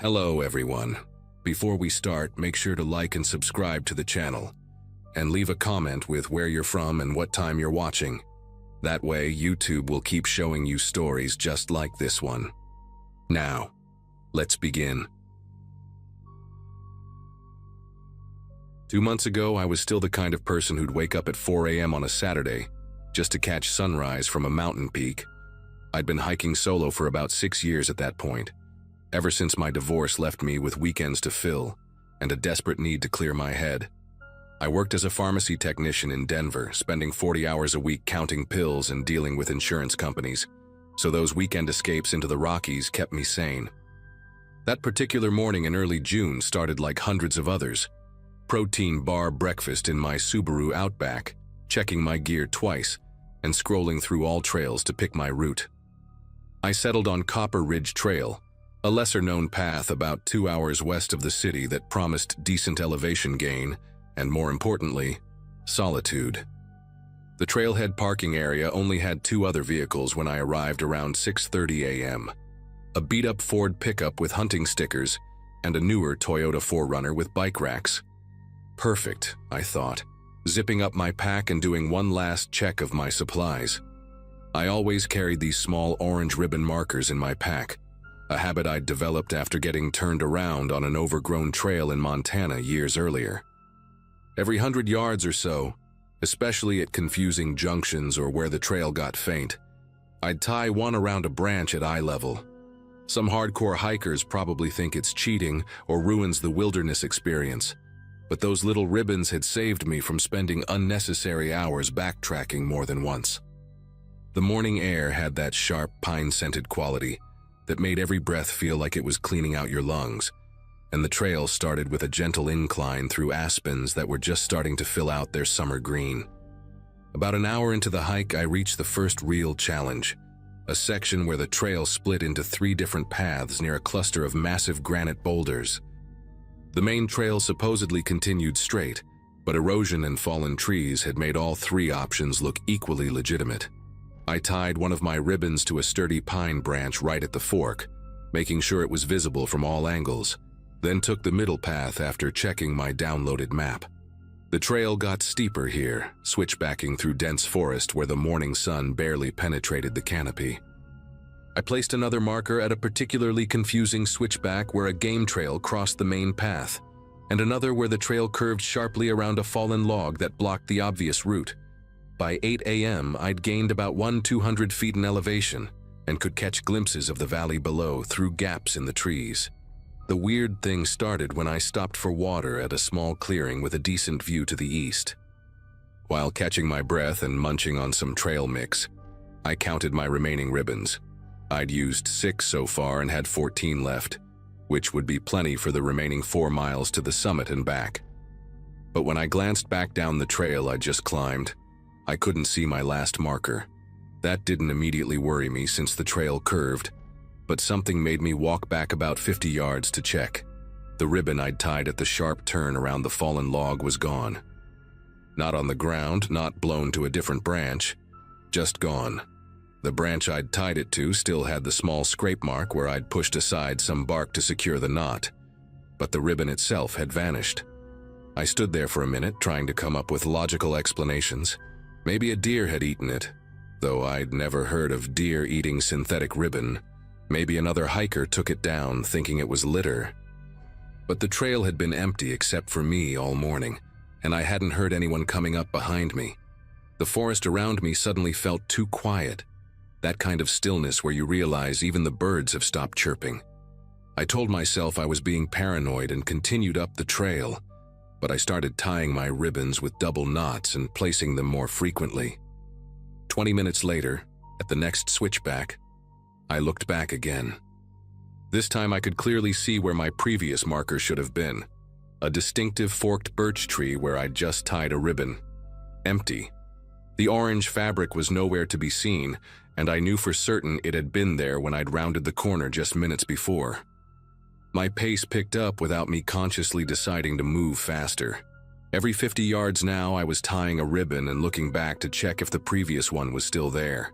Hello everyone. Before we start, make sure to like and subscribe to the channel, and leave a comment with where you're from and what time you're watching. That way, YouTube will keep showing you stories just like this one. Now, let's begin. 2 months ago, I was still the kind of person who'd wake up at 4 a.m. on a Saturday just to catch sunrise from a mountain peak. I'd been hiking solo for about 6 years at that point, ever since my divorce left me with weekends to fill and a desperate need to clear my head. I worked as a pharmacy technician in Denver, spending 40 hours a week counting pills and dealing with insurance companies, so those weekend escapes into the Rockies kept me sane. That particular morning in early June started like hundreds of others. Protein bar breakfast in my Subaru Outback, checking my gear twice, and scrolling through all trails to pick my route. I settled on Copper Ridge Trail, a lesser-known path about 2 hours west of the city that promised decent elevation gain and, more importantly, solitude. The trailhead parking area only had 2 other vehicles when I arrived around 6:30 a.m. A beat-up Ford pickup with hunting stickers and a newer Toyota 4Runner with bike racks. Perfect, I thought, zipping up my pack and doing one last check of my supplies. I always carried these small orange ribbon markers in my pack, a habit I'd developed after getting turned around on an overgrown trail in Montana years earlier. Every 100 yards or so, especially at confusing junctions or where the trail got faint, I'd tie one around a branch at eye level. Some hardcore hikers probably think it's cheating or ruins the wilderness experience, but those little ribbons had saved me from spending unnecessary hours backtracking more than once. The morning air had that sharp, pine-scented quality that made every breath feel like it was cleaning out your lungs, and the trail started with a gentle incline through aspens that were just starting to fill out their summer green. About an hour into the hike, I reached the first real challenge, a section where the trail split into 3 different paths near a cluster of massive granite boulders. The main trail supposedly continued straight, but erosion and fallen trees had made all 3 options look equally legitimate. I tied one of my ribbons to a sturdy pine branch right at the fork, making sure it was visible from all angles, then took the middle path after checking my downloaded map. The trail got steeper here, switchbacking through dense forest where the morning sun barely penetrated the canopy. I placed another marker at a particularly confusing switchback where a game trail crossed the main path, and another where the trail curved sharply around a fallen log that blocked the obvious route. By 8 a.m., I'd gained about 200 feet in elevation and could catch glimpses of the valley below through gaps in the trees. The weird thing started when I stopped for water at a small clearing with a decent view to the east. While catching my breath and munching on some trail mix, I counted my remaining ribbons. I'd used 6 so far and had 14 left, which would be plenty for the remaining 4 miles to the summit and back. But when I glanced back down the trail I just climbed, I couldn't see my last marker. That didn't immediately worry me since the trail curved, but something made me walk back about 50 yards to check. The ribbon I'd tied at the sharp turn around the fallen log was gone. Not on the ground, not blown to a different branch, just gone. The branch I'd tied it to still had the small scrape mark where I'd pushed aside some bark to secure the knot, but the ribbon itself had vanished. I stood there for a minute trying to come up with logical explanations. Maybe a deer had eaten it, though I'd never heard of deer eating synthetic ribbon. Maybe another hiker took it down thinking it was litter. But the trail had been empty except for me all morning, and I hadn't heard anyone coming up behind me. The forest around me suddenly felt too quiet, that kind of stillness where you realize even the birds have stopped chirping. I told myself I was being paranoid and continued up the trail, but I started tying my ribbons with double knots and placing them more frequently. 20 minutes later, at the next switchback, I looked back again. This time I could clearly see where my previous marker should have been, a distinctive forked birch tree where I'd just tied a ribbon. Empty. The orange fabric was nowhere to be seen, and I knew for certain it had been there when I'd rounded the corner just minutes before. My pace picked up without me consciously deciding to move faster. Every 50 yards now, I was tying a ribbon and looking back to check if the previous one was still there.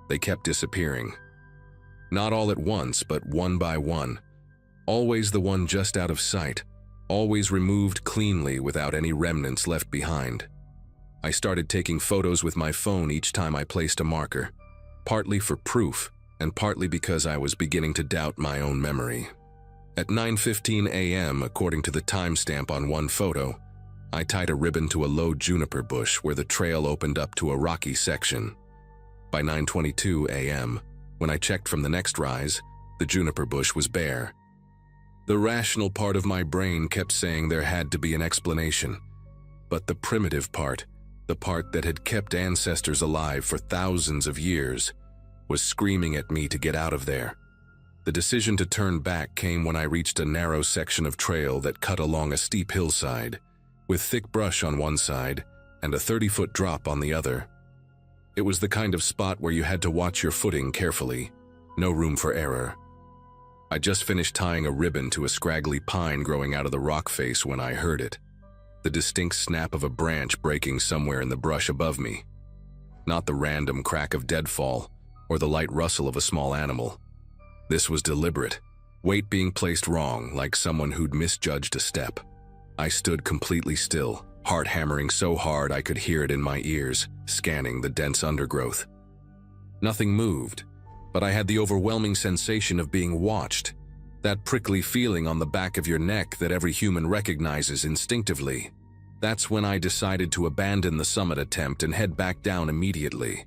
They kept disappearing. Not all at once, but one by one. Always the one just out of sight, always removed cleanly without any remnants left behind. I started taking photos with my phone each time I placed a marker, partly for proof and partly because I was beginning to doubt my own memory. At 9:15 a.m., according to the timestamp on one photo, I tied a ribbon to a low juniper bush where the trail opened up to a rocky section. By 9:22 a.m., when I checked from the next rise, the juniper bush was bare. The rational part of my brain kept saying there had to be an explanation, but the primitive part, the part that had kept ancestors alive for thousands of years, was screaming at me to get out of there. The decision to turn back came when I reached a narrow section of trail that cut along a steep hillside, with thick brush on one side and a 30-foot drop on the other. It was the kind of spot where you had to watch your footing carefully, no room for error. I just finished tying a ribbon to a scraggly pine growing out of the rock face when I heard it, the distinct snap of a branch breaking somewhere in the brush above me. Not the random crack of deadfall or the light rustle of a small animal. This was deliberate, weight being placed wrong, like someone who'd misjudged a step. I stood completely still, heart hammering so hard I could hear it in my ears, scanning the dense undergrowth. Nothing moved, but I had the overwhelming sensation of being watched, that prickly feeling on the back of your neck that every human recognizes instinctively. That's when I decided to abandon the summit attempt and head back down immediately.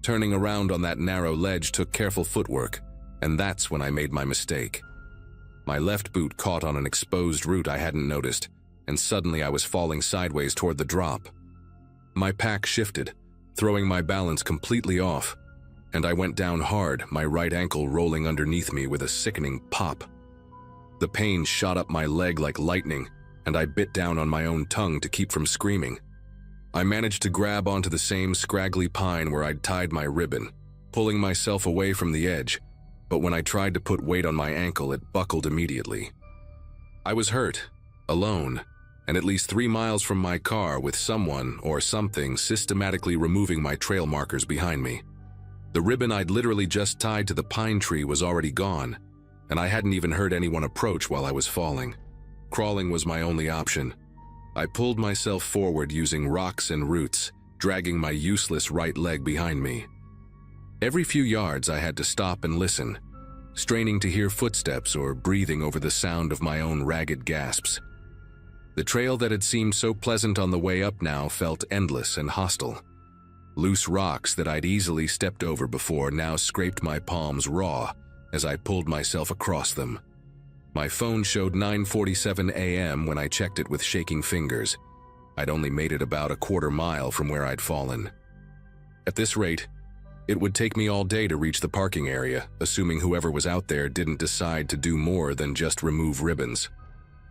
Turning around on that narrow ledge took careful footwork, and that's when I made my mistake. My left boot caught on an exposed root I hadn't noticed, and suddenly I was falling sideways toward the drop. My pack shifted, throwing my balance completely off, and I went down hard, my right ankle rolling underneath me with a sickening pop. The pain shot up my leg like lightning, and I bit down on my own tongue to keep from screaming. I managed to grab onto the same scraggly pine where I'd tied my ribbon, pulling myself away from the edge, but when I tried to put weight on my ankle, it buckled immediately. I was hurt, alone, and at least 3 miles from my car with someone or something systematically removing my trail markers behind me. The ribbon I'd literally just tied to the pine tree was already gone, and I hadn't even heard anyone approach while I was falling. Crawling was my only option. I pulled myself forward using rocks and roots, dragging my useless right leg behind me. Every few yards I had to stop and listen, straining to hear footsteps or breathing over the sound of my own ragged gasps. The trail that had seemed so pleasant on the way up now felt endless and hostile. Loose rocks that I'd easily stepped over before now scraped my palms raw as I pulled myself across them. My phone showed 9:47 a.m. when I checked it with shaking fingers. I'd only made it about a quarter mile from where I'd fallen. At this rate, it would take me all day to reach the parking area, assuming whoever was out there didn't decide to do more than just remove ribbons.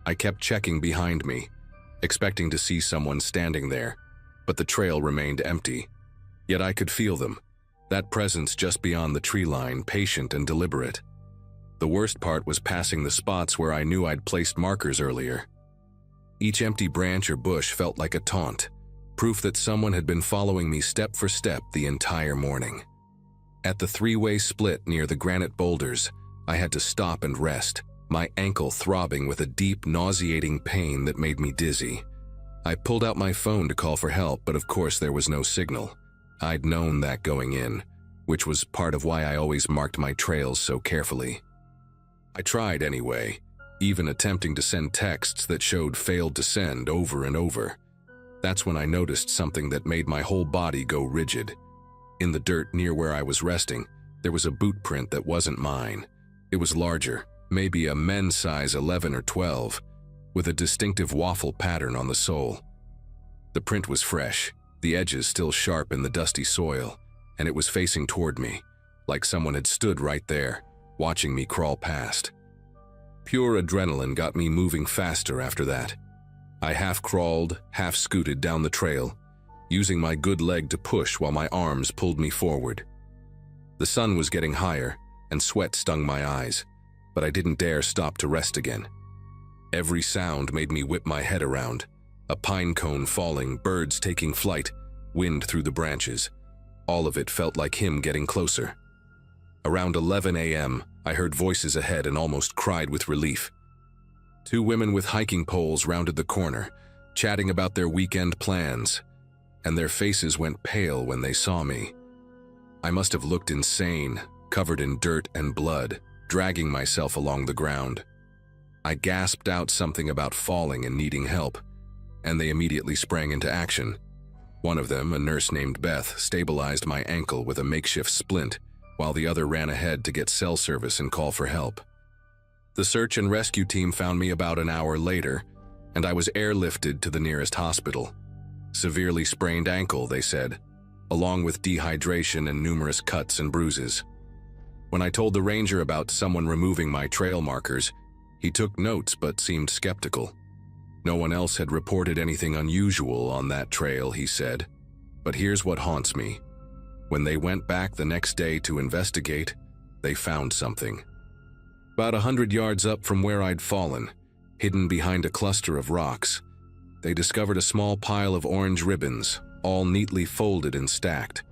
I kept checking behind me, expecting to see someone standing there, but the trail remained empty. Yet I could feel them, that presence just beyond the tree line, patient and deliberate. The worst part was passing the spots where I knew I'd placed markers earlier. Each empty branch or bush felt like a taunt, proof that someone had been following me step for step the entire morning. At the three-way split near the granite boulders, I had to stop and rest, my ankle throbbing with a deep, nauseating pain that made me dizzy. I pulled out my phone to call for help, but of course there was no signal. I'd known that going in, which was part of why I always marked my trails so carefully. I tried anyway, even attempting to send texts that showed failed to send over and over. That's when I noticed something that made my whole body go rigid. In the dirt near where I was resting, there was a boot print that wasn't mine. It was larger, maybe a men's size 11 or 12, with a distinctive waffle pattern on the sole. The print was fresh, the edges still sharp in the dusty soil, and it was facing toward me, like someone had stood right there, watching me crawl past. Pure adrenaline got me moving faster after that. I half crawled, half scooted down the trail, using my good leg to push while my arms pulled me forward. The sun was getting higher, and sweat stung my eyes, but I didn't dare stop to rest again. Every sound made me whip my head around. A pine cone falling, birds taking flight, wind through the branches. All of it felt like him getting closer. Around 11 a.m., I heard voices ahead and almost cried with relief. Two women with hiking poles rounded the corner, chatting about their weekend plans, and their faces went pale when they saw me. I must have looked insane, covered in dirt and blood, dragging myself along the ground. I gasped out something about falling and needing help, and they immediately sprang into action. One of them, a nurse named Beth, stabilized my ankle with a makeshift splint, while the other ran ahead to get cell service and call for help. The search and rescue team found me about an hour later, and I was airlifted to the nearest hospital. Severely sprained ankle, they said, along with dehydration and numerous cuts and bruises. When I told the ranger about someone removing my trail markers, he took notes but seemed skeptical. No one else had reported anything unusual on that trail, he said. But here's what haunts me. When they went back the next day to investigate, they found something. About 100 yards up from where I'd fallen, hidden behind a cluster of rocks, they discovered a small pile of orange ribbons, all neatly folded and stacked.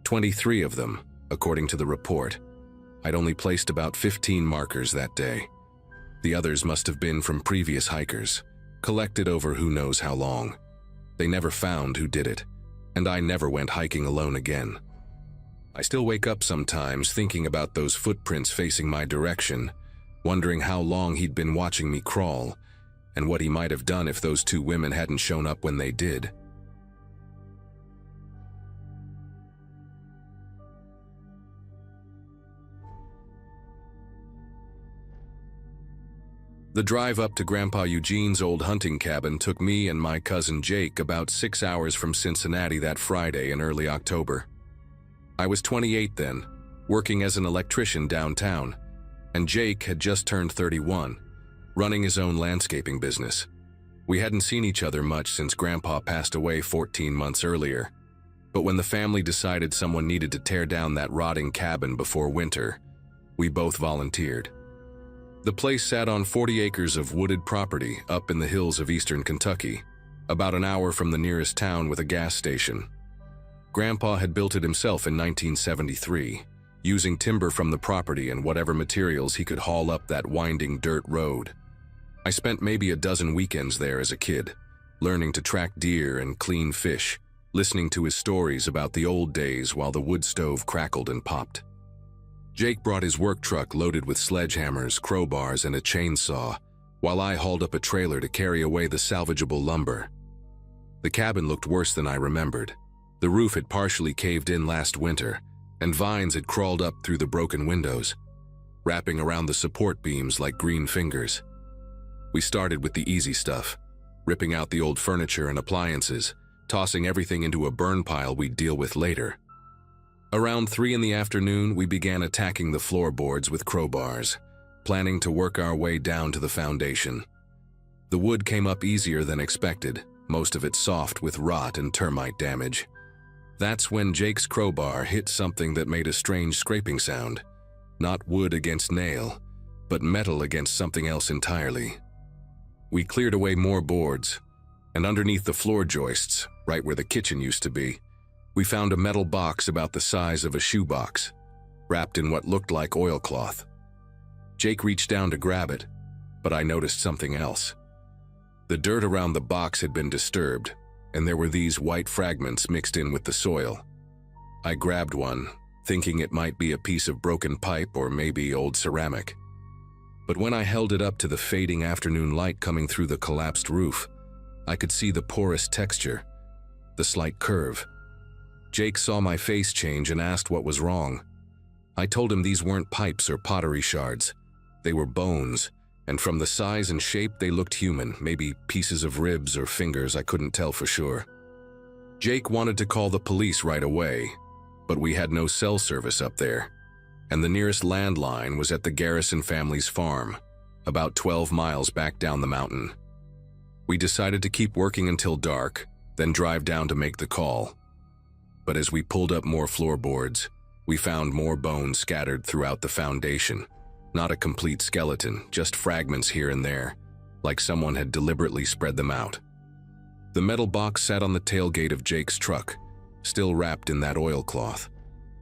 23 of them, according to the report. I'd only placed about 15 markers that day. The others must have been from previous hikers, collected over who knows how long. They never found who did it, and I never went hiking alone again. I still wake up sometimes thinking about those footprints facing my direction, wondering how long he'd been watching me crawl, and what he might have done if those two women hadn't shown up when they did. The drive up to Grandpa Eugene's old hunting cabin took me and my cousin Jake about 6 hours from Cincinnati that Friday in early October. I was 28 then, working as an electrician downtown, and Jake had just turned 31, running his own landscaping business. We hadn't seen each other much since Grandpa passed away 14 months earlier, but when the family decided someone needed to tear down that rotting cabin before winter, we both volunteered. The place sat on 40 acres of wooded property up in the hills of eastern Kentucky, about an hour from the nearest town with a gas station. Grandpa had built it himself in 1973, using timber from the property and whatever materials he could haul up that winding dirt road. I spent maybe a dozen weekends there as a kid, learning to track deer and clean fish, listening to his stories about the old days while the wood stove crackled and popped. Jake brought his work truck loaded with sledgehammers, crowbars, and a chainsaw, while I hauled up a trailer to carry away the salvageable lumber. The cabin looked worse than I remembered. The roof had partially caved in last winter, and vines had crawled up through the broken windows, wrapping around the support beams like green fingers. We started with the easy stuff, ripping out the old furniture and appliances, tossing everything into a burn pile we'd deal with later. Around 3 in the afternoon, we began attacking the floorboards with crowbars, planning to work our way down to the foundation. The wood came up easier than expected, most of it soft with rot and termite damage. That's when Jake's crowbar hit something that made a strange scraping sound. Not wood against nail, but metal against something else entirely. We cleared away more boards, and underneath the floor joists, right where the kitchen used to be, we found a metal box about the size of a shoebox, wrapped in what looked like oilcloth. Jake reached down to grab it, but I noticed something else. The dirt around the box had been disturbed, and there were these white fragments mixed in with the soil. I grabbed one, thinking it might be a piece of broken pipe or maybe old ceramic. But when I held it up to the fading afternoon light coming through the collapsed roof, I could see the porous texture, the slight curve. Jake saw my face change and asked what was wrong. I told him these weren't pipes or pottery shards. They were bones, and from the size and shape they looked human, maybe pieces of ribs or fingers, I couldn't tell for sure. Jake wanted to call the police right away, but we had no cell service up there, and the nearest landline was at the Garrison family's farm, about 12 miles back down the mountain. We decided to keep working until dark, then drive down to make the call. But as we pulled up more floorboards, we found more bones scattered throughout the foundation. Not a complete skeleton, just fragments here and there, like someone had deliberately spread them out. The metal box sat on the tailgate of Jake's truck, still wrapped in that oilcloth.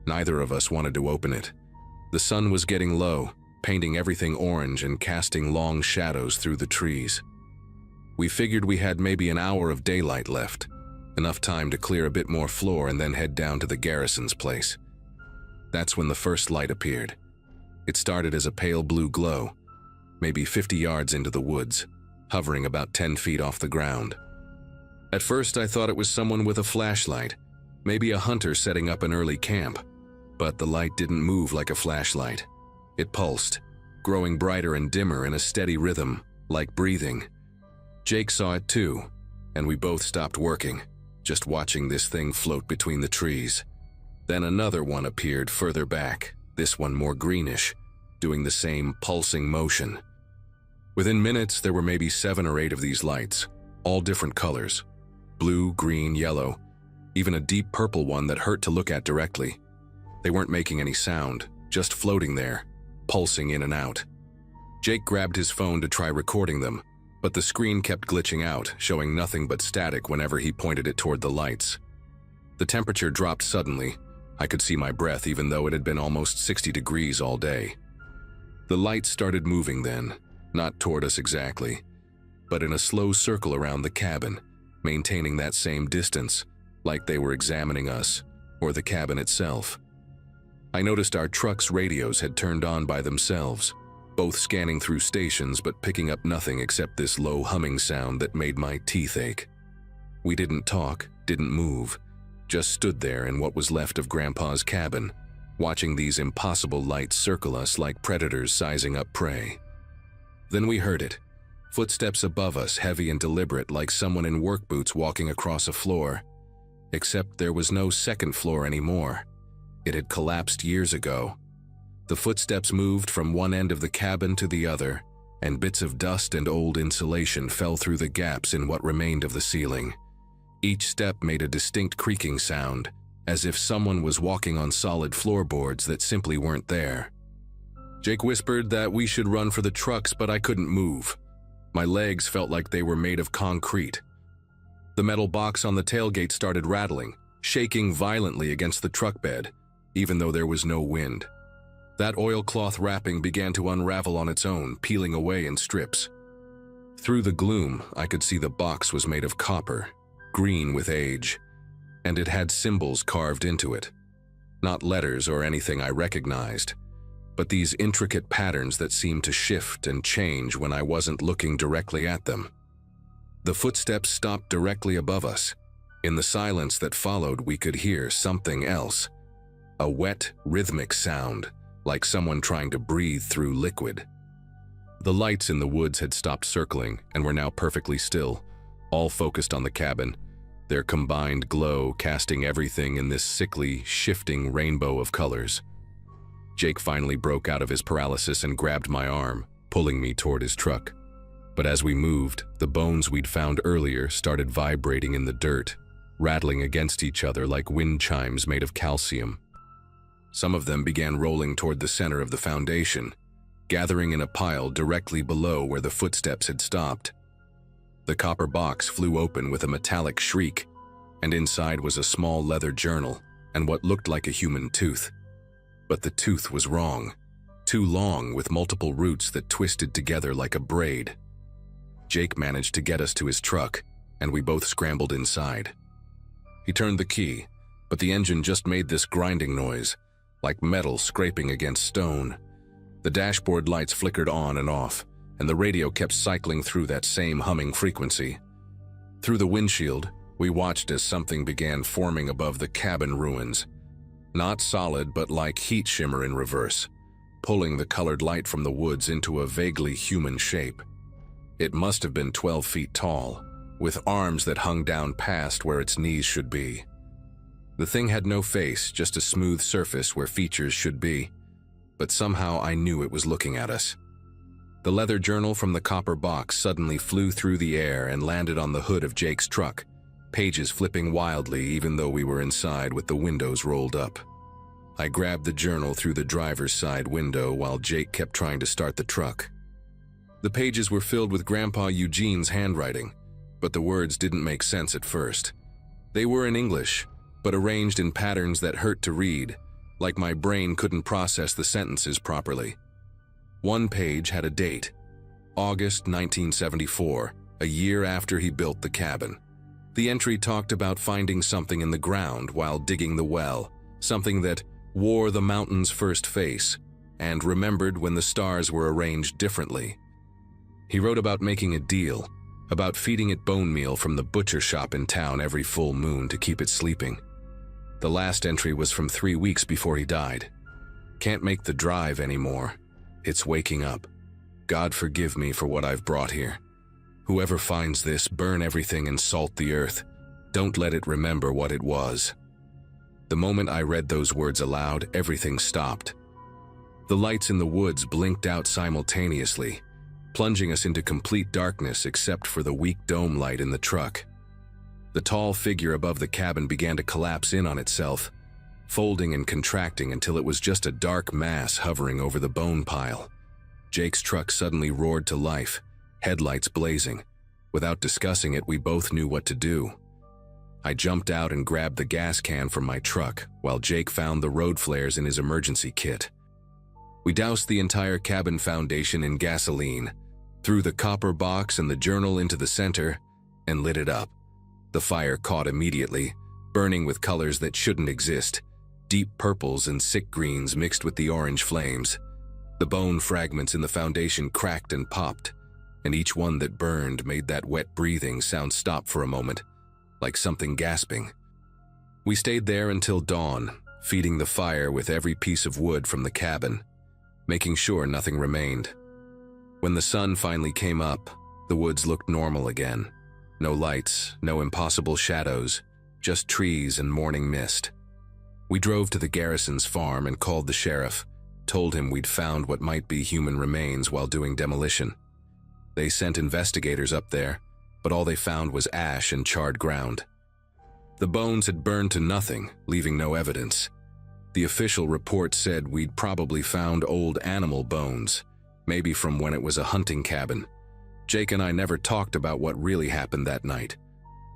Neither of us wanted to open it. The sun was getting low, painting everything orange and casting long shadows through the trees. We figured we had maybe an hour of daylight left, enough time to clear a bit more floor and then head down to the garrison's place. That's when the first light appeared. It started as a pale blue glow, maybe 50 yards into the woods, hovering about 10 feet off the ground. At first I thought it was someone with a flashlight, maybe a hunter setting up an early camp. But the light didn't move like a flashlight. It pulsed, growing brighter and dimmer in a steady rhythm, like breathing. Jake saw it too, and we both stopped working, just watching this thing float between the trees. Then another one appeared further back, this one more greenish, doing the same pulsing motion. Within minutes, there were maybe 7 or 8 of these lights, all different colors. Blue, green, yellow, even a deep purple one that hurt to look at directly. They weren't making any sound, just floating there, pulsing in and out. Jake grabbed his phone to try recording them, but the screen kept glitching out, showing nothing but static whenever he pointed it toward the lights. The temperature dropped suddenly. I could see my breath even though it had been almost 60 degrees all day. The lights started moving then, not toward us exactly, but in a slow circle around the cabin, maintaining that same distance, like they were examining us, or the cabin itself. I noticed our truck's radios had turned on by themselves, both scanning through stations but picking up nothing except this low humming sound that made my teeth ache. We didn't talk, didn't move, just stood there in what was left of Grandpa's cabin, watching these impossible lights circle us like predators sizing up prey. Then we heard it. Footsteps above us, heavy and deliberate, like someone in work boots walking across a floor. Except there was no second floor anymore. It had collapsed years ago. The footsteps moved from one end of the cabin to the other, and bits of dust and old insulation fell through the gaps in what remained of the ceiling. Each step made a distinct creaking sound, as if someone was walking on solid floorboards that simply weren't there. Jake whispered that we should run for the trucks, but I couldn't move. My legs felt like they were made of concrete. The metal box on the tailgate started rattling, shaking violently against the truck bed, even though there was no wind. That oilcloth wrapping began to unravel on its own, peeling away in strips. Through the gloom, I could see the box was made of copper, green with age, and it had symbols carved into it. Not letters or anything I recognized, but these intricate patterns that seemed to shift and change when I wasn't looking directly at them. The footsteps stopped directly above us. In the silence that followed, we could hear something else. A wet, rhythmic sound, like someone trying to breathe through liquid. The lights in the woods had stopped circling and were now perfectly still, all focused on the cabin, their combined glow casting everything in this sickly, shifting rainbow of colors. Jake finally broke out of his paralysis and grabbed my arm, pulling me toward his truck. But as we moved, the bones we'd found earlier started vibrating in the dirt, rattling against each other like wind chimes made of calcium. Some of them began rolling toward the center of the foundation, gathering in a pile directly below where the footsteps had stopped. The copper box flew open with a metallic shriek, and inside was a small leather journal and what looked like a human tooth. But the tooth was wrong, too long with multiple roots that twisted together like a braid. Jake managed to get us to his truck, and we both scrambled inside. He turned the key, but the engine just made this grinding noise, like metal scraping against stone. The dashboard lights flickered on and off, and the radio kept cycling through that same humming frequency. Through the windshield, we watched as something began forming above the cabin ruins. Not solid, but like heat shimmer in reverse, pulling the colored light from the woods into a vaguely human shape. It must have been 12 feet tall, with arms that hung down past where its knees should be. The thing had no face, just a smooth surface where features should be, but somehow I knew it was looking at us. The leather journal from the copper box suddenly flew through the air and landed on the hood of Jake's truck, pages flipping wildly even though we were inside with the windows rolled up. I grabbed the journal through the driver's side window while Jake kept trying to start the truck. The pages were filled with Grandpa Eugene's handwriting, but the words didn't make sense at first. They were in English, but arranged in patterns that hurt to read, like my brain couldn't process the sentences properly. One page had a date, August 1974, a year after he built the cabin. The entry talked about finding something in the ground while digging the well, something that wore the mountain's first face, and remembered when the stars were arranged differently. He wrote about making a deal, about feeding it bone meal from the butcher shop in town every full moon to keep it sleeping. The last entry was from 3 weeks before he died. Can't make the drive anymore. It's waking up. God forgive me for what I've brought here. Whoever finds this, burn everything and salt the earth. Don't let it remember what it was. The moment I read those words aloud, everything stopped. The lights in the woods blinked out simultaneously, plunging us into complete darkness except for the weak dome light in the truck. The tall figure above the cabin began to collapse in on itself, folding and contracting until it was just a dark mass hovering over the bone pile. Jake's truck suddenly roared to life, headlights blazing. Without discussing it, we both knew what to do. I jumped out and grabbed the gas can from my truck, while Jake found the road flares in his emergency kit. We doused the entire cabin foundation in gasoline, threw the copper box and the journal into the center, and lit it up. The fire caught immediately, burning with colors that shouldn't exist, deep purples and sick greens mixed with the orange flames. The bone fragments in the foundation cracked and popped, and each one that burned made that wet breathing sound stop for a moment, like something gasping. We stayed there until dawn, feeding the fire with every piece of wood from the cabin, making sure nothing remained. When the sun finally came up, the woods looked normal again. No lights, no impossible shadows, just trees and morning mist. We drove to the garrison's farm and called the sheriff, told him we'd found what might be human remains while doing demolition. They sent investigators up there, but all they found was ash and charred ground. The bones had burned to nothing, leaving no evidence. The official report said we'd probably found old animal bones, maybe from when it was a hunting cabin. Jake and I never talked about what really happened that night.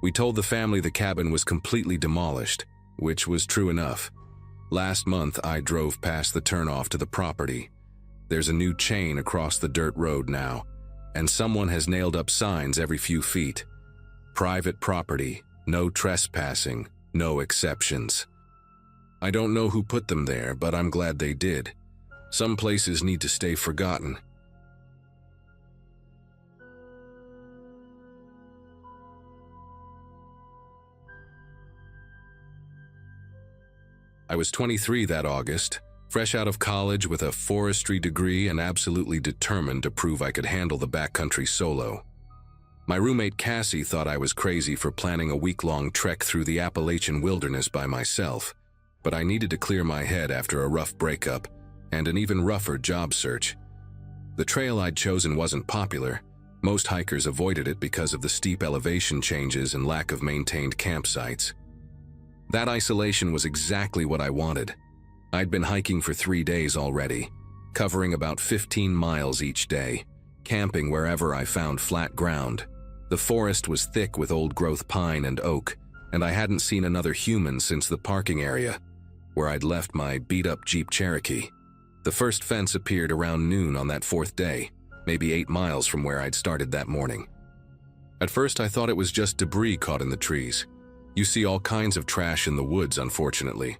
We told the family the cabin was completely demolished, which was true enough. Last month, I drove past the turnoff to the property. There's a new chain across the dirt road now, and someone has nailed up signs every few feet. Private property, no trespassing, no exceptions. I don't know who put them there, but I'm glad they did. Some places need to stay forgotten. I was 23 that August, fresh out of college with a forestry degree and absolutely determined to prove I could handle the backcountry solo. My roommate Cassie thought I was crazy for planning a week-long trek through the Appalachian wilderness by myself, but I needed to clear my head after a rough breakup and an even rougher job search. The trail I'd chosen wasn't popular. Most hikers avoided it because of the steep elevation changes and lack of maintained campsites. That isolation was exactly what I wanted. I'd been hiking for 3 days already, covering about 15 miles each day, camping wherever I found flat ground. The forest was thick with old-growth pine and oak, and I hadn't seen another human since the parking area, where I'd left my beat-up Jeep Cherokee. The first fence appeared around noon on that 4th day, maybe 8 miles from where I'd started that morning. At first I thought it was just debris caught in the trees. You see all kinds of trash in the woods, unfortunately.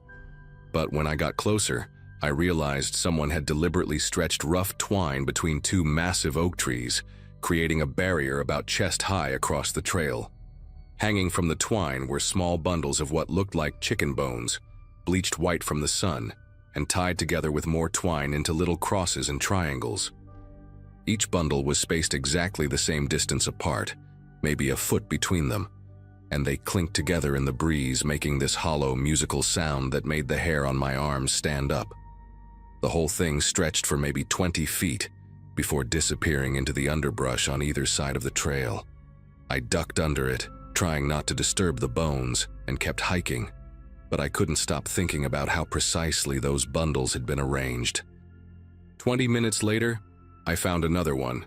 But when I got closer, I realized someone had deliberately stretched rough twine between 2 massive oak trees, creating a barrier about chest-high across the trail. Hanging from the twine were small bundles of what looked like chicken bones, bleached white from the sun, and tied together with more twine into little crosses and triangles. Each bundle was spaced exactly the same distance apart, maybe a foot between them, and they clinked together in the breeze, making this hollow musical sound that made the hair on my arms stand up. The whole thing stretched for maybe 20 feet before disappearing into the underbrush on either side of the trail. I ducked under it, trying not to disturb the bones, and kept hiking, but I couldn't stop thinking about how precisely those bundles had been arranged. 20 minutes later, I found another one.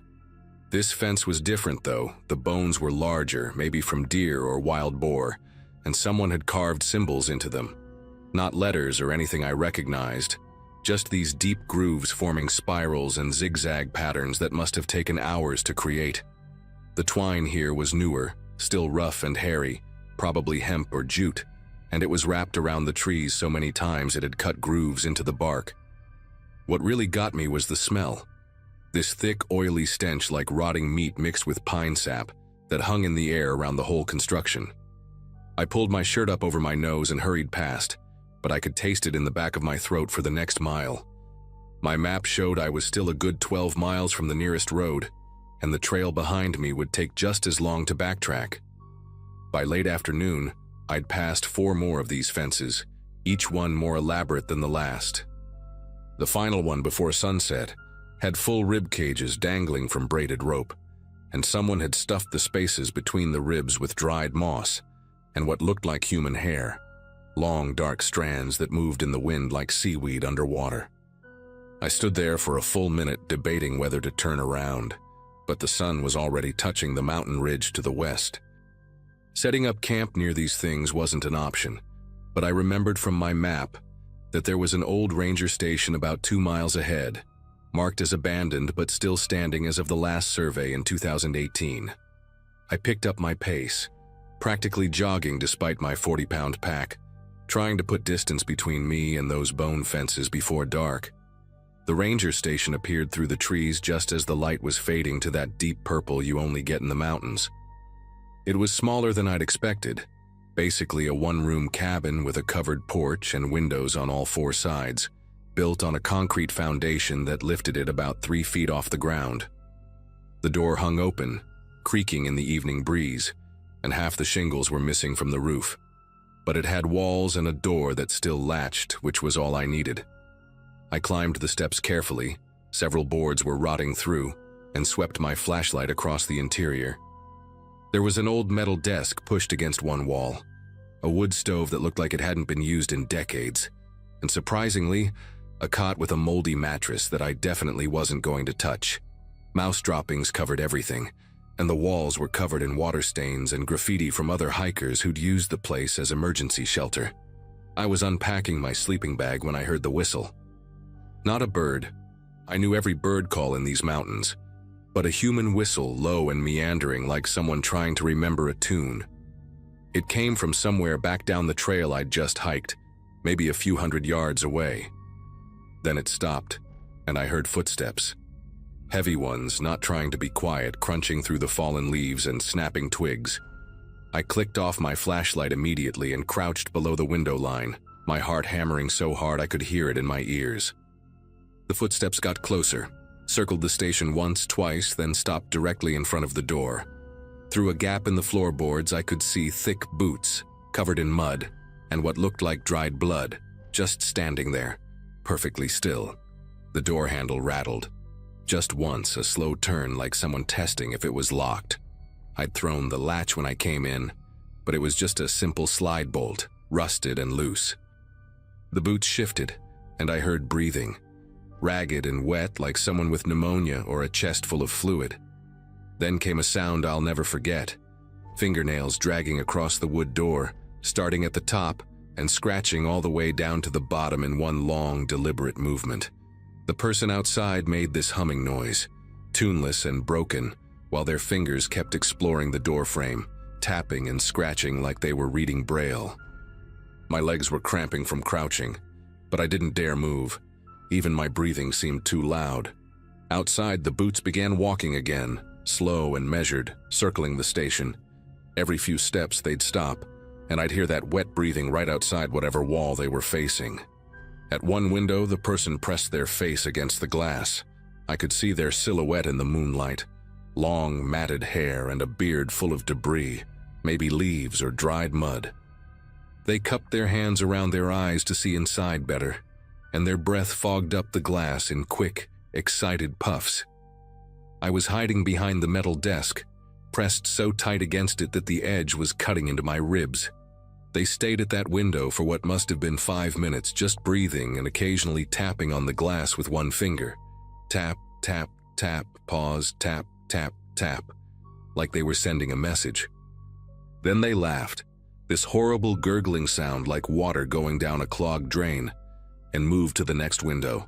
This fence was different though. The bones were larger, maybe from deer or wild boar, and someone had carved symbols into them. Not letters or anything I recognized, just these deep grooves forming spirals and zigzag patterns that must have taken hours to create. The twine here was newer, still rough and hairy, probably hemp or jute, and it was wrapped around the trees so many times it had cut grooves into the bark. What really got me was the smell. This thick, oily stench like rotting meat mixed with pine sap that hung in the air around the whole construction. I pulled my shirt up over my nose and hurried past, but I could taste it in the back of my throat for the next mile. My map showed I was still a good 12 miles from the nearest road, and the trail behind me would take just as long to backtrack. By late afternoon, I'd passed 4 more of these fences, each one more elaborate than the last. The final one before sunset had full rib cages dangling from braided rope, and someone had stuffed the spaces between the ribs with dried moss and what looked like human hair, long dark strands that moved in the wind like seaweed underwater. I stood there for a full minute debating whether to turn around, but the sun was already touching the mountain ridge to the west. Setting up camp near these things wasn't an option, but I remembered from my map that there was an old ranger station about 2 miles ahead, marked as abandoned but still standing as of the last survey in 2018. I picked up my pace, practically jogging despite my 40-pound pack, trying to put distance between me and those bone fences before dark. The ranger station appeared through the trees just as the light was fading to that deep purple you only get in the mountains. It was smaller than I'd expected, basically a one-room cabin with a covered porch and windows on all 4 sides, built on a concrete foundation that lifted it about 3 feet off the ground. The door hung open, creaking in the evening breeze, and half the shingles were missing from the roof. But it had walls and a door that still latched, which was all I needed. I climbed the steps carefully, several boards were rotting through, and swept my flashlight across the interior. There was an old metal desk pushed against one wall, a wood stove that looked like it hadn't been used in decades, and surprisingly, a cot with a moldy mattress that I definitely wasn't going to touch. Mouse droppings covered everything, and the walls were covered in water stains and graffiti from other hikers who'd used the place as emergency shelter. I was unpacking my sleeping bag when I heard the whistle. Not a bird. I knew every bird call in these mountains, but a human whistle, low and meandering like someone trying to remember a tune. It came from somewhere back down the trail I'd just hiked, maybe a few hundred yards away. Then it stopped, and I heard footsteps. Heavy ones, not trying to be quiet, crunching through the fallen leaves and snapping twigs. I clicked off my flashlight immediately and crouched below the window line, my heart hammering so hard I could hear it in my ears. The footsteps got closer, circled the station once, twice, then stopped directly in front of the door. Through a gap in the floorboards, I could see thick boots, covered in mud, and what looked like dried blood, just standing there, perfectly still. The door handle rattled. Just once, a slow turn like someone testing if it was locked. I'd thrown the latch when I came in, but it was just a simple slide bolt, rusted and loose. The boots shifted, and I heard breathing, ragged and wet like someone with pneumonia or a chest full of fluid. Then came a sound I'll never forget, fingernails dragging across the wood door, starting at the top and scratching all the way down to the bottom in one long, deliberate movement. The person outside made this humming noise, tuneless and broken, while their fingers kept exploring the doorframe, tapping and scratching like they were reading Braille. My legs were cramping from crouching, but I didn't dare move. Even my breathing seemed too loud. Outside, the boots began walking again, slow and measured, circling the station. Every few steps they'd stop, and I'd hear that wet breathing right outside whatever wall they were facing. At one window, the person pressed their face against the glass. I could see their silhouette in the moonlight, long matted hair and a beard full of debris, maybe leaves or dried mud. They cupped their hands around their eyes to see inside better, and their breath fogged up the glass in quick, excited puffs. I was hiding behind the metal desk, pressed so tight against it that the edge was cutting into my ribs. They stayed at that window for what must have been 5 minutes, just breathing and occasionally tapping on the glass with one finger. Tap, tap, tap, pause, tap, tap, tap, like they were sending a message. Then they laughed, this horrible gurgling sound like water going down a clogged drain, and moved to the next window.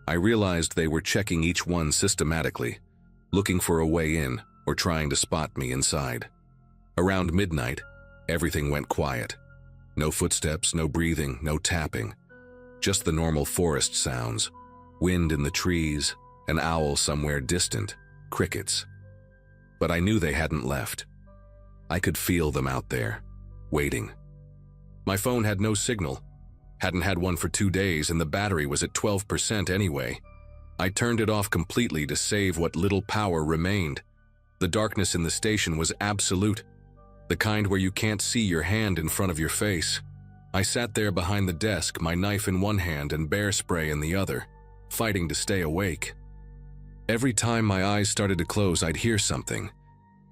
I realized they were checking each one systematically, looking for a way in or trying to spot me inside. Around midnight, everything went quiet. No footsteps, no breathing, no tapping. Just the normal forest sounds. Wind in the trees, an owl somewhere distant, crickets. But I knew they hadn't left. I could feel them out there, waiting. My phone had no signal. Hadn't had one for 2 days and the battery was at 12% anyway. I turned it off completely to save what little power remained. The darkness in the station was absolute, the kind where you can't see your hand in front of your face. I sat there behind the desk, my knife in one hand and bear spray in the other, fighting to stay awake. Every time my eyes started to close, I'd hear something.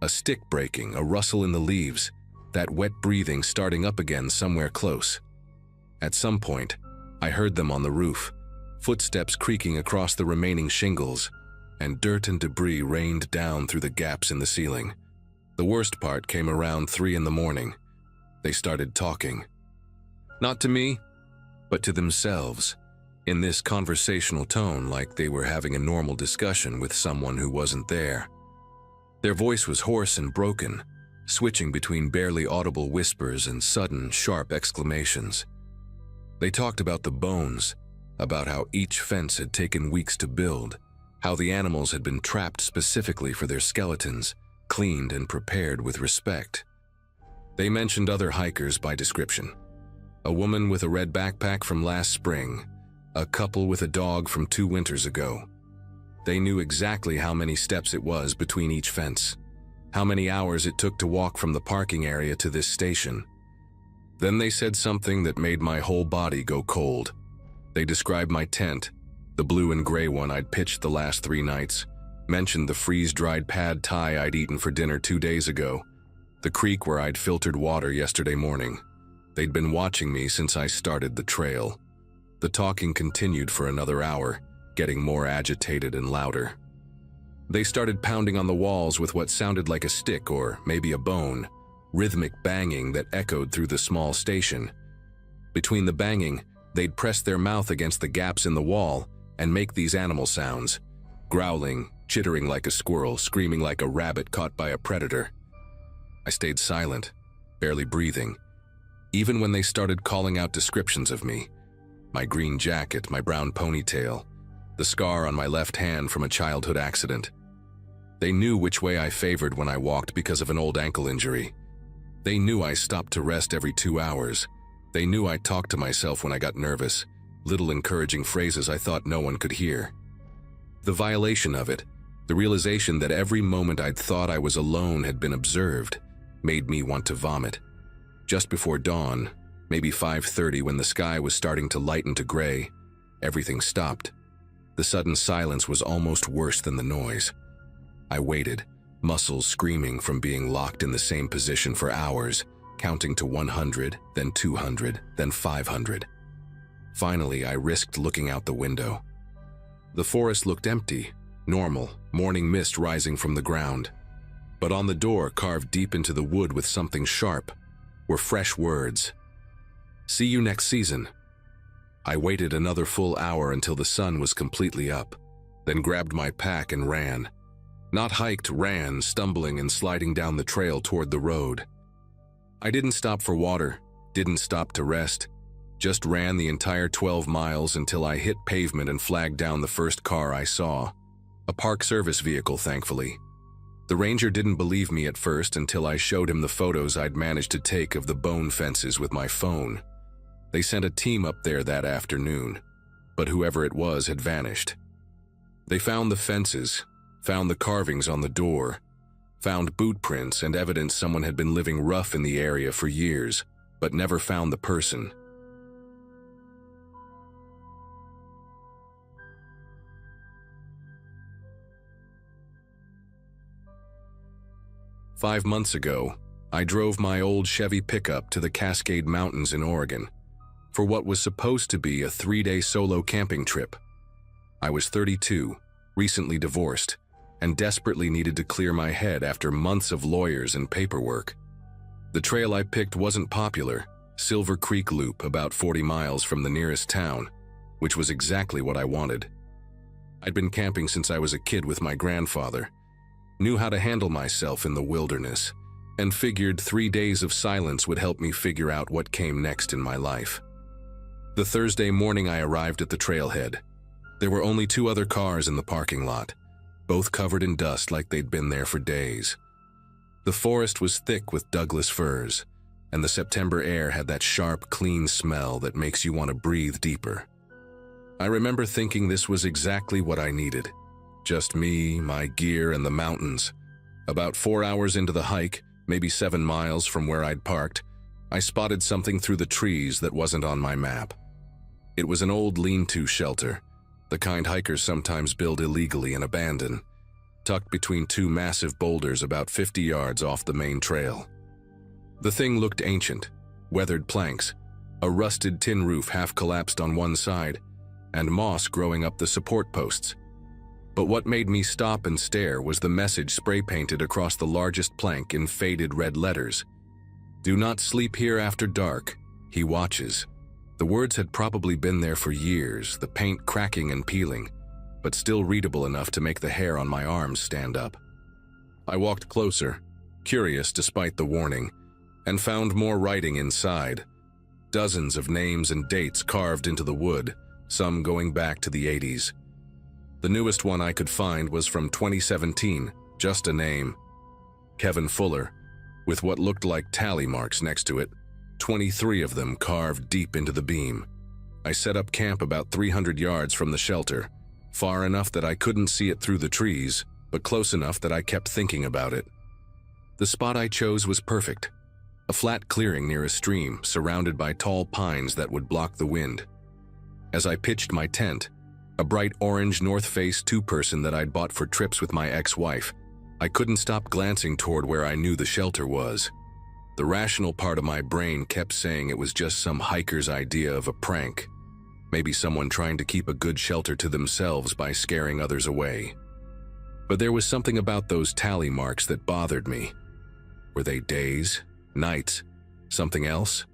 A stick breaking, a rustle in the leaves, that wet breathing starting up again somewhere close. At some point, I heard them on the roof, footsteps creaking across the remaining shingles, and dirt and debris rained down through the gaps in the ceiling. The worst part came around 3 in the morning. They started talking. Not to me, but to themselves, in this conversational tone like they were having a normal discussion with someone who wasn't there. Their voice was hoarse and broken, switching between barely audible whispers and sudden, sharp exclamations. They talked about the bones, about how each fence had taken weeks to build, how the animals had been trapped specifically for their skeletons, cleaned and prepared with respect. They mentioned other hikers by description. A woman with a red backpack from last spring, a couple with a dog from 2 winters ago. They knew exactly how many steps it was between each fence, how many hours it took to walk from the parking area to this station. Then they said something that made my whole body go cold. They described my tent, the blue and gray one I'd pitched the last 3 nights, mentioned the freeze-dried pad thai I'd eaten for dinner 2 days ago, the creek where I'd filtered water yesterday morning. They'd been watching me since I started the trail. The talking continued for another hour, getting more agitated and louder. They started pounding on the walls with what sounded like a stick or maybe a bone, rhythmic banging that echoed through the small station. Between the banging, they'd press their mouth against the gaps in the wall and make these animal sounds, growling, chittering like a squirrel, screaming like a rabbit caught by a predator. I stayed silent, barely breathing, even when they started calling out descriptions of me. My green jacket, my brown ponytail, the scar on my left hand from a childhood accident. They knew which way I favored when I walked because of an old ankle injury. They knew I stopped to rest every 2 hours. They knew I talked to myself when I got nervous, little encouraging phrases I thought no one could hear. The violation of it, the realization that every moment I'd thought I was alone had been observed, made me want to vomit. Just before dawn, maybe 5:30, when the sky was starting to lighten to gray, everything stopped. The sudden silence was almost worse than the noise. I waited, muscles screaming from being locked in the same position for hours, counting to 100, then 200, then 500. Finally, I risked looking out the window. The forest looked empty, normal, morning mist rising from the ground. But on the door, carved deep into the wood with something sharp, were fresh words. "See you next season." I waited another full hour until the sun was completely up, then grabbed my pack and ran. Not hiked, ran, stumbling and sliding down the trail toward the road. I didn't stop for water, didn't stop to rest, just ran the entire 12 miles until I hit pavement and flagged down the first car I saw. A Park Service vehicle, thankfully. The ranger didn't believe me at first until I showed him the photos I'd managed to take of the bone fences with my phone. They sent a team up there that afternoon, but whoever it was had vanished. They found the fences, found the carvings on the door, found boot prints and evidence someone had been living rough in the area for years, but never found the person. "5 months ago, I drove my old Chevy pickup to the Cascade Mountains in Oregon for what was supposed to be a 3-day solo camping trip. I was 32, recently divorced, and desperately needed to clear my head after months of lawyers and paperwork. The trail I picked wasn't popular, Silver Creek Loop, about 40 miles from the nearest town, which was exactly what I wanted. I'd been camping since I was a kid with my grandfather, knew how to handle myself in the wilderness, and figured 3 days of silence would help me figure out what came next in my life. The Thursday morning I arrived at the trailhead. There were only 2 other cars in the parking lot, both covered in dust like they'd been there for days. The forest was thick with Douglas firs, and the September air had that sharp, clean smell that makes you want to breathe deeper. I remember thinking this was exactly what I needed. Just me, my gear, and the mountains. About 4 hours into the hike, maybe 7 miles from where I'd parked, I spotted something through the trees that wasn't on my map. It was an old lean-to shelter, the kind hikers sometimes build illegally and abandon, tucked between 2 massive boulders about 50 yards off the main trail. The thing looked ancient, weathered planks, a rusted tin roof half collapsed on one side, and moss growing up the support posts. But what made me stop and stare was the message spray-painted across the largest plank in faded red letters. "Do not sleep here after dark. He watches." The words had probably been there for years, the paint cracking and peeling, but still readable enough to make the hair on my arms stand up. I walked closer, curious despite the warning, and found more writing inside. Dozens of names and dates carved into the wood, some going back to the 80s. The newest one I could find was from 2017, just a name. Kevin Fuller, with what looked like tally marks next to it, 23 of them carved deep into the beam. I set up camp about 300 yards from the shelter, far enough that I couldn't see it through the trees, but close enough that I kept thinking about it. The spot I chose was perfect. A flat clearing near a stream, surrounded by tall pines that would block the wind. As I pitched my tent, a bright orange North Face 2-person that I'd bought for trips with my ex-wife, I couldn't stop glancing toward where I knew the shelter was. The rational part of my brain kept saying it was just some hiker's idea of a prank. Maybe someone trying to keep a good shelter to themselves by scaring others away. But there was something about those tally marks that bothered me. Were they days, nights, something else?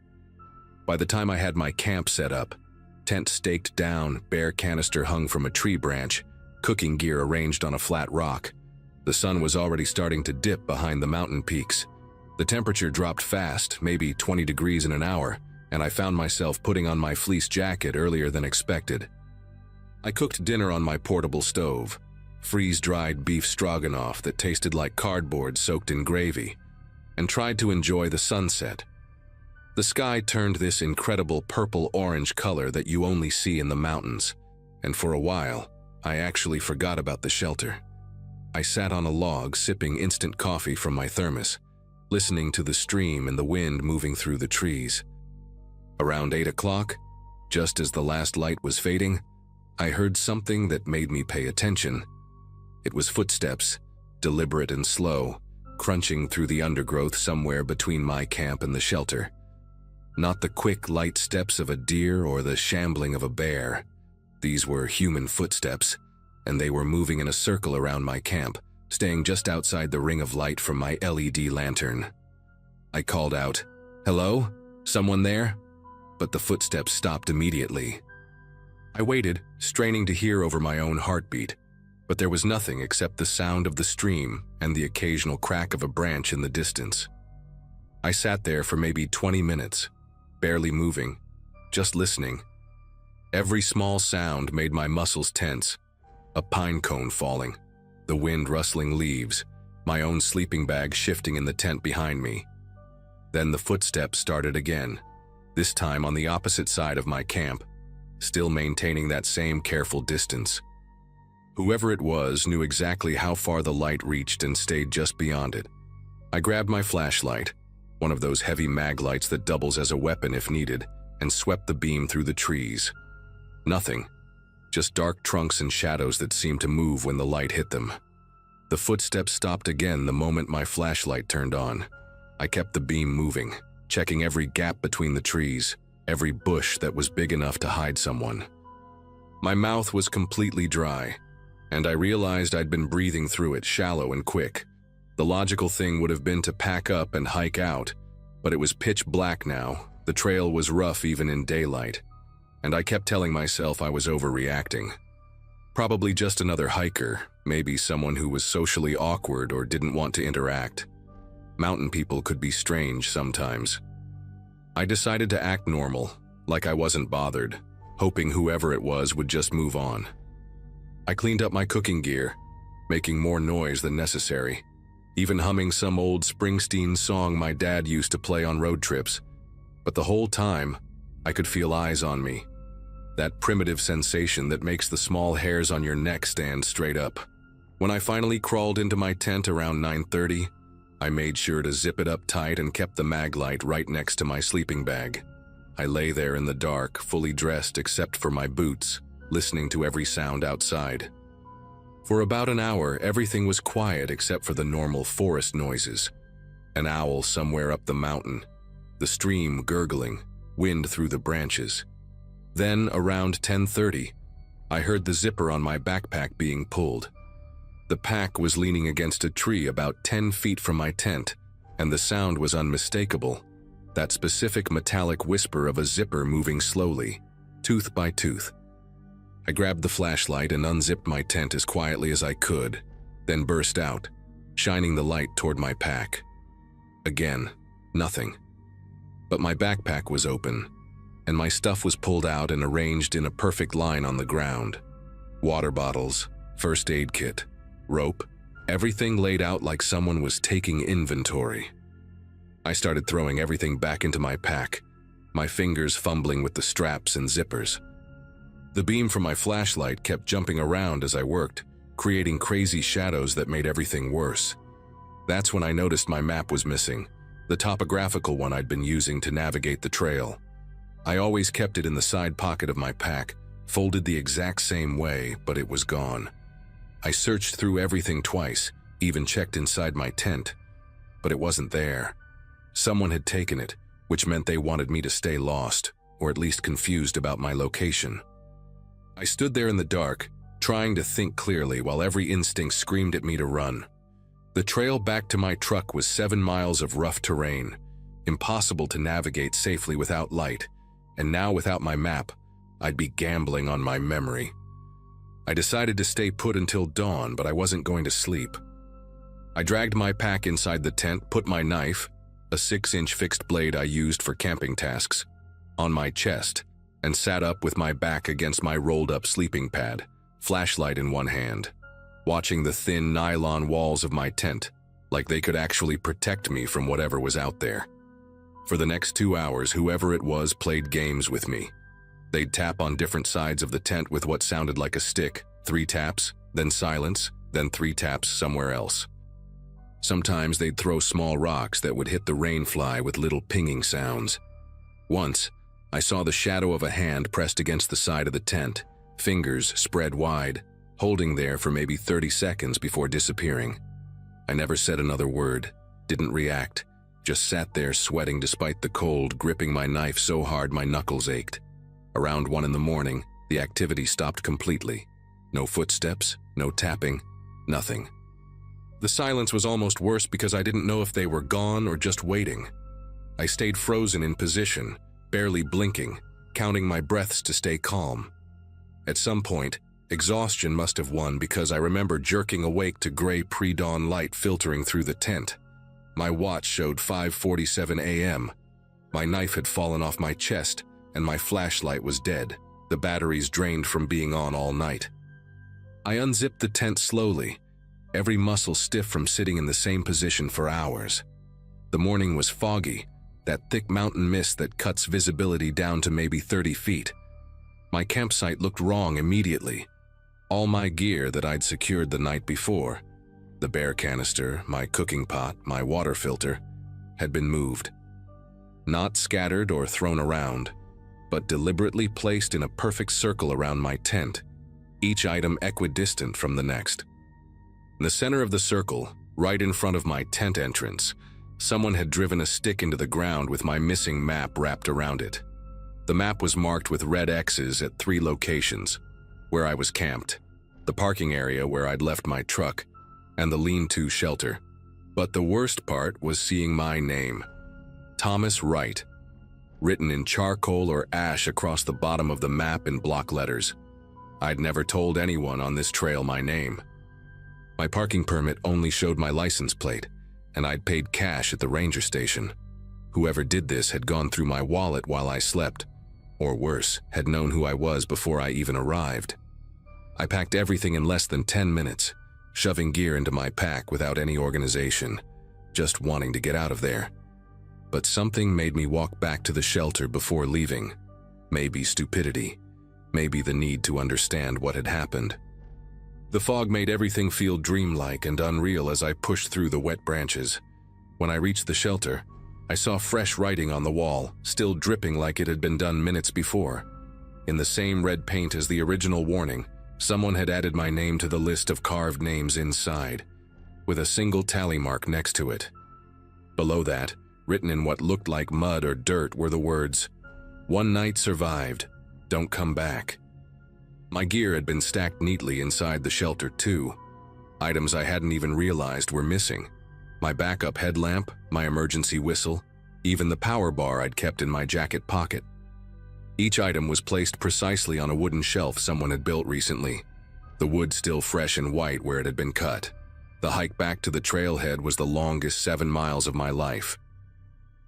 By the time I had my camp set up, tent staked down, bare canister hung from a tree branch, cooking gear arranged on a flat rock, the sun was already starting to dip behind the mountain peaks. The temperature dropped fast, maybe 20 degrees in an hour, and I found myself putting on my fleece jacket earlier than expected. I cooked dinner on my portable stove, freeze-dried beef stroganoff that tasted like cardboard soaked in gravy, and tried to enjoy the sunset. The sky turned this incredible purple-orange color that you only see in the mountains, and for a while, I actually forgot about the shelter. I sat on a log sipping instant coffee from my thermos, listening to the stream and the wind moving through the trees. Around 8 o'clock, just as the last light was fading, I heard something that made me pay attention. It was footsteps, deliberate and slow, crunching through the undergrowth somewhere between my camp and the shelter. Not the quick, light steps of a deer or the shambling of a bear. These were human footsteps, and they were moving in a circle around my camp, staying just outside the ring of light from my LED lantern. I called out, "Hello? Someone there?" But the footsteps stopped immediately. I waited, straining to hear over my own heartbeat, but there was nothing except the sound of the stream and the occasional crack of a branch in the distance. I sat there for maybe 20 minutes, barely moving, just listening. Every small sound made my muscles tense. A pine cone falling, the wind rustling leaves, my own sleeping bag shifting in the tent behind me. Then the footsteps started again, this time on the opposite side of my camp, still maintaining that same careful distance. Whoever it was knew exactly how far the light reached and stayed just beyond it. I grabbed my flashlight, one of those heavy mag lights that doubles as a weapon if needed, and swept the beam through the trees. Nothing, just dark trunks and shadows that seemed to move when the light hit them. The footsteps stopped again the moment my flashlight turned on. I kept the beam moving, checking every gap between the trees, every bush that was big enough to hide someone. My mouth was completely dry, and I realized I'd been breathing through it shallow and quick. The logical thing would have been to pack up and hike out, But it was pitch black now. The trail was rough even in daylight, and I kept telling myself I was overreacting. Probably just another hiker, maybe someone who was socially awkward or didn't want to interact. Mountain people could be strange sometimes. I decided to act normal, like I wasn't bothered, hoping whoever it was would just move on. I cleaned up my cooking gear, making more noise than necessary, even humming some old Springsteen song my dad used to play on road trips. But the whole time, I could feel eyes on me. That primitive sensation that makes the small hairs on your neck stand straight up. When I finally crawled into my tent around 9:30, I made sure to zip it up tight and kept the mag light right next to my sleeping bag. I lay there in the dark, fully dressed except for my boots, listening to every sound outside. For about an hour, everything was quiet except for the normal forest noises. An owl somewhere up the mountain, the stream gurgling, wind through the branches. Then, around 10:30, I heard the zipper on my backpack being pulled. The pack was leaning against a tree about 10 feet from my tent, and the sound was unmistakable. That specific metallic whisper of a zipper moving slowly, tooth by tooth. I grabbed the flashlight and unzipped my tent as quietly as I could, then burst out, shining the light toward my pack. Again, nothing. But my backpack was open, and my stuff was pulled out and arranged in a perfect line on the ground. Water bottles, first aid kit, rope, everything laid out like someone was taking inventory. I started throwing everything back into my pack, my fingers fumbling with the straps and zippers. The beam from my flashlight kept jumping around as I worked, creating crazy shadows that made everything worse. That's when I noticed my map was missing, the topographical one I'd been using to navigate the trail. I always kept it in the side pocket of my pack, folded the exact same way, but it was gone. I searched through everything twice, even checked inside my tent, but it wasn't there. Someone had taken it, which meant they wanted me to stay lost, or at least confused about my location. I stood there in the dark, trying to think clearly while every instinct screamed at me to run. The trail back to my truck was 7 miles of rough terrain, impossible to navigate safely without light, and now without my map, I'd be gambling on my memory. I decided to stay put until dawn, but I wasn't going to sleep. I dragged my pack inside the tent, put my knife, a 6-inch fixed blade I used for camping tasks, on my chest, and sat up with my back against my rolled-up sleeping pad, flashlight in one hand, watching the thin nylon walls of my tent, like they could actually protect me from whatever was out there. For the next 2 hours, whoever it was played games with me. They'd tap on different sides of the tent with what sounded like a stick, 3 taps, then silence, then 3 taps somewhere else. Sometimes they'd throw small rocks that would hit the rain fly with little pinging sounds. Once, I saw the shadow of a hand pressed against the side of the tent, fingers spread wide, holding there for maybe 30 seconds before disappearing. I never said another word, didn't react, just sat there sweating despite the cold, gripping my knife so hard my knuckles ached. Around 1 in the morning, the activity stopped completely. No footsteps, no tapping, nothing. The silence was almost worse because I didn't know if they were gone or just waiting. I stayed frozen in position, barely blinking, counting my breaths to stay calm. At some point, exhaustion must have won because I remember jerking awake to gray pre-dawn light filtering through the tent. My watch showed 5:47 a.m. My knife had fallen off my chest, and my flashlight was dead, the batteries drained from being on all night. I unzipped the tent slowly, every muscle stiff from sitting in the same position for hours. The morning was foggy, that thick mountain mist that cuts visibility down to maybe 30 feet. My campsite looked wrong immediately. All my gear that I'd secured the night before, the bear canister, my cooking pot, my water filter, had been moved. Not scattered or thrown around, but deliberately placed in a perfect circle around my tent, each item equidistant from the next. In the center of the circle, right in front of my tent entrance, someone had driven a stick into the ground with my missing map wrapped around it. The map was marked with red X's at 3 locations, where I was camped, the parking area where I'd left my truck, and the lean-to shelter. But the worst part was seeing my name. Thomas Wright, written in charcoal or ash across the bottom of the map in block letters. I'd never told anyone on this trail my name. My parking permit only showed my license plate, and I'd paid cash at the ranger station. Whoever did this had gone through my wallet while I slept, or worse, had known who I was before I even arrived. I packed everything in less than 10 minutes, shoving gear into my pack without any organization, just wanting to get out of there. But something made me walk back to the shelter before leaving. Maybe stupidity, maybe the need to understand what had happened. The fog made everything feel dreamlike and unreal as I pushed through the wet branches. When I reached the shelter, I saw fresh writing on the wall, still dripping like it had been done minutes before. In the same red paint as the original warning, someone had added my name to the list of carved names inside, with a single tally mark next to it. Below that, written in what looked like mud or dirt, were the words, "One night survived, don't come back." My gear had been stacked neatly inside the shelter too. Items I hadn't even realized were missing. My backup headlamp, my emergency whistle, even the power bar I'd kept in my jacket pocket. Each item was placed precisely on a wooden shelf someone had built recently, the wood still fresh and white where it had been cut. The hike back to the trailhead was the longest 7 miles of my life.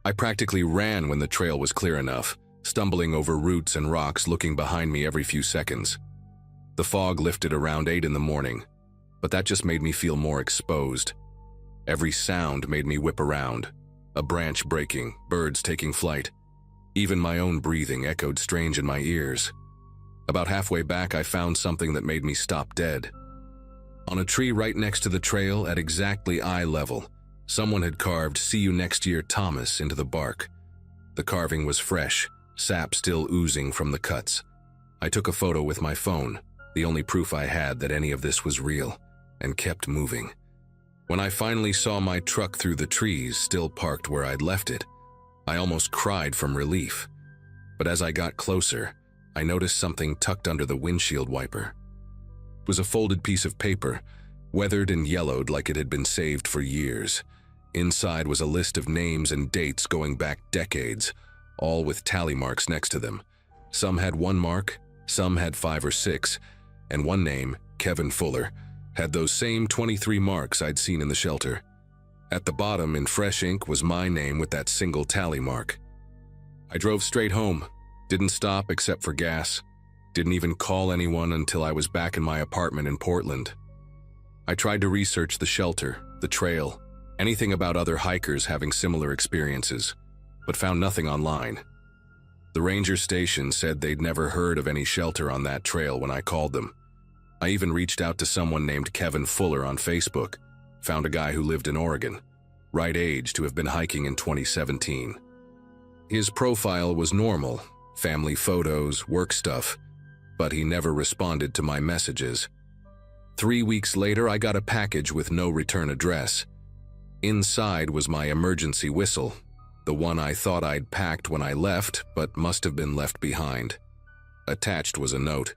I practically ran when the trail was clear enough, stumbling over roots and rocks, looking behind me every few seconds. The fog lifted around 8 in the morning, but that just made me feel more exposed. Every sound made me whip around. A branch breaking, birds taking flight. Even my own breathing echoed strange in my ears. About halfway back, I found something that made me stop dead. On a tree right next to the trail, at exactly eye level, someone had carved "See you next year, Thomas" into the bark. The carving was fresh, sap still oozing from the cuts. I took a photo with my phone, the only proof I had that any of this was real, and kept moving. When I finally saw my truck through the trees, still parked where I'd left it, I almost cried from relief. But as I got closer, I noticed something tucked under the windshield wiper. It was a folded piece of paper, weathered and yellowed like it had been saved for years. Inside was a list of names and dates going back decades, all with tally marks next to them. Some had 1 mark, some had 5 or 6, and one name, Kevin Fuller, had those same 23 marks I'd seen in the shelter. At the bottom, in fresh ink, was my name with that single tally mark. I drove straight home, didn't stop except for gas, didn't even call anyone until I was back in my apartment in Portland. I tried to research the shelter, the trail, anything about other hikers having similar experiences, but found nothing online. The ranger station said they'd never heard of any shelter on that trail when I called them. I even reached out to someone named Kevin Fuller on Facebook, found a guy who lived in Oregon, right age to have been hiking in 2017. His profile was normal, family photos, work stuff, but he never responded to my messages. 3 weeks later, I got a package with no return address. Inside was my emergency whistle, the one I thought I'd packed when I left, but must have been left behind. Attached was a note.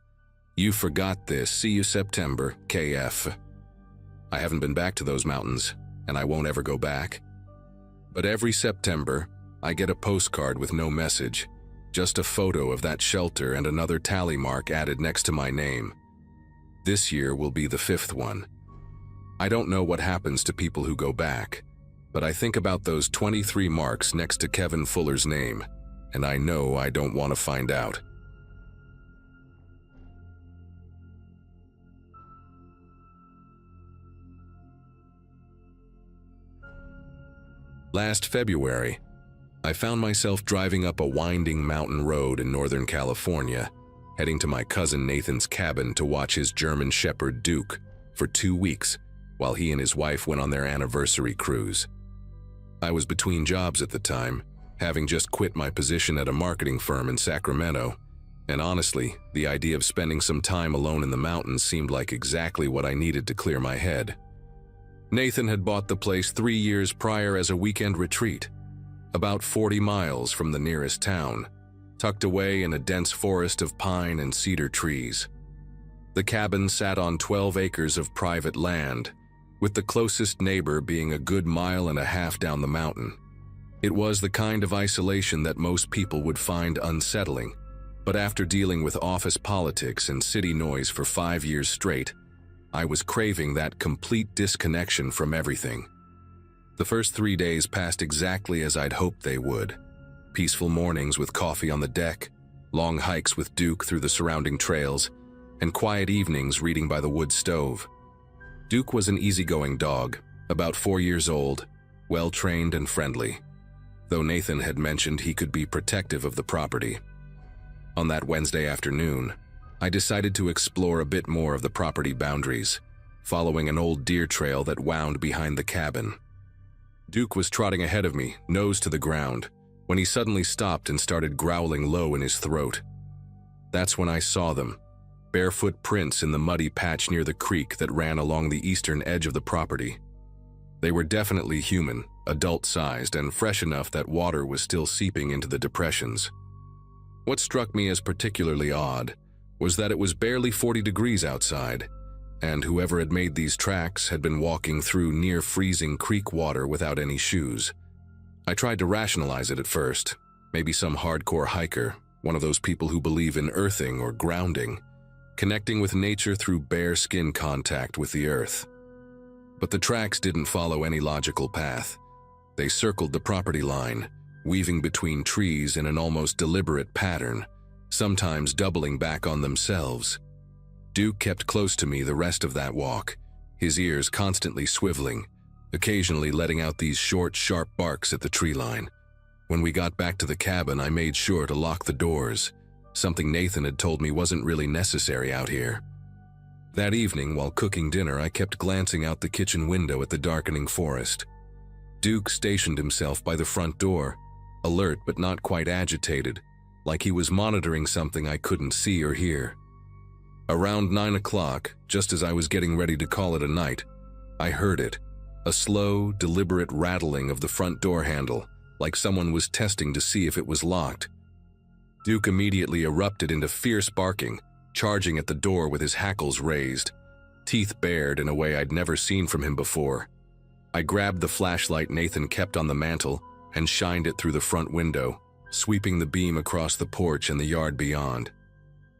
"You forgot this. See you September, KF." I haven't been back to those mountains, and I won't ever go back. But every September, I get a postcard with no message, just a photo of that shelter and another tally mark added next to my name. This year will be the 5th one. I don't know what happens to people who go back, but I think about those 23 marks next to Kevin Fuller's name, and I know I don't want to find out. Last February, I found myself driving up a winding mountain road in Northern California, heading to my cousin Nathan's cabin to watch his German Shepherd Duke for 2 weeks while he and his wife went on their anniversary cruise. I was between jobs at the time, having just quit my position at a marketing firm in Sacramento, and honestly, the idea of spending some time alone in the mountains seemed like exactly what I needed to clear my head. Nathan had bought the place 3 years prior as a weekend retreat, about 40 miles from the nearest town, tucked away in a dense forest of pine and cedar trees. The cabin sat on 12 acres of private land, with the closest neighbor being a good 1.5 miles down the mountain. It was the kind of isolation that most people would find unsettling, but after dealing with office politics and city noise for 5 years straight, I was craving that complete disconnection from everything. The first 3 days passed exactly as I'd hoped they would. Peaceful mornings with coffee on the deck, long hikes with Duke through the surrounding trails, and quiet evenings reading by the wood stove. Duke was an easygoing dog, about 4 years old, well-trained and friendly, though Nathan had mentioned he could be protective of the property. On that Wednesday afternoon, I decided to explore a bit more of the property boundaries, following an old deer trail that wound behind the cabin. Duke was trotting ahead of me, nose to the ground, when he suddenly stopped and started growling low in his throat. That's when I saw them, barefoot prints in the muddy patch near the creek that ran along the eastern edge of the property. They were definitely human, adult-sized, and fresh enough that water was still seeping into the depressions. What struck me as particularly odd was that it was barely 40 degrees outside, and whoever had made these tracks had been walking through near-freezing creek water without any shoes. I tried to rationalize it at first, maybe some hardcore hiker, one of those people who believe in earthing or grounding, connecting with nature through bare skin contact with the earth. But the tracks didn't follow any logical path. They circled the property line, weaving between trees in an almost deliberate pattern, sometimes doubling back on themselves. Duke kept close to me the rest of that walk, his ears constantly swiveling, occasionally letting out these short, sharp barks at the tree line. When we got back to the cabin, I made sure to lock the doors, something Nathan had told me wasn't really necessary out here. That evening, while cooking dinner, I kept glancing out the kitchen window at the darkening forest. Duke stationed himself by the front door, alert but not quite agitated, like he was monitoring something I couldn't see or hear. Around 9 o'clock, just as I was getting ready to call it a night, I heard it, a slow, deliberate rattling of the front door handle, like someone was testing to see if it was locked. Duke immediately erupted into fierce barking, charging at the door with his hackles raised, teeth bared in a way I'd never seen from him before. I grabbed the flashlight Nathan kept on the mantel and shined it through the front window, sweeping the beam across the porch and the yard beyond.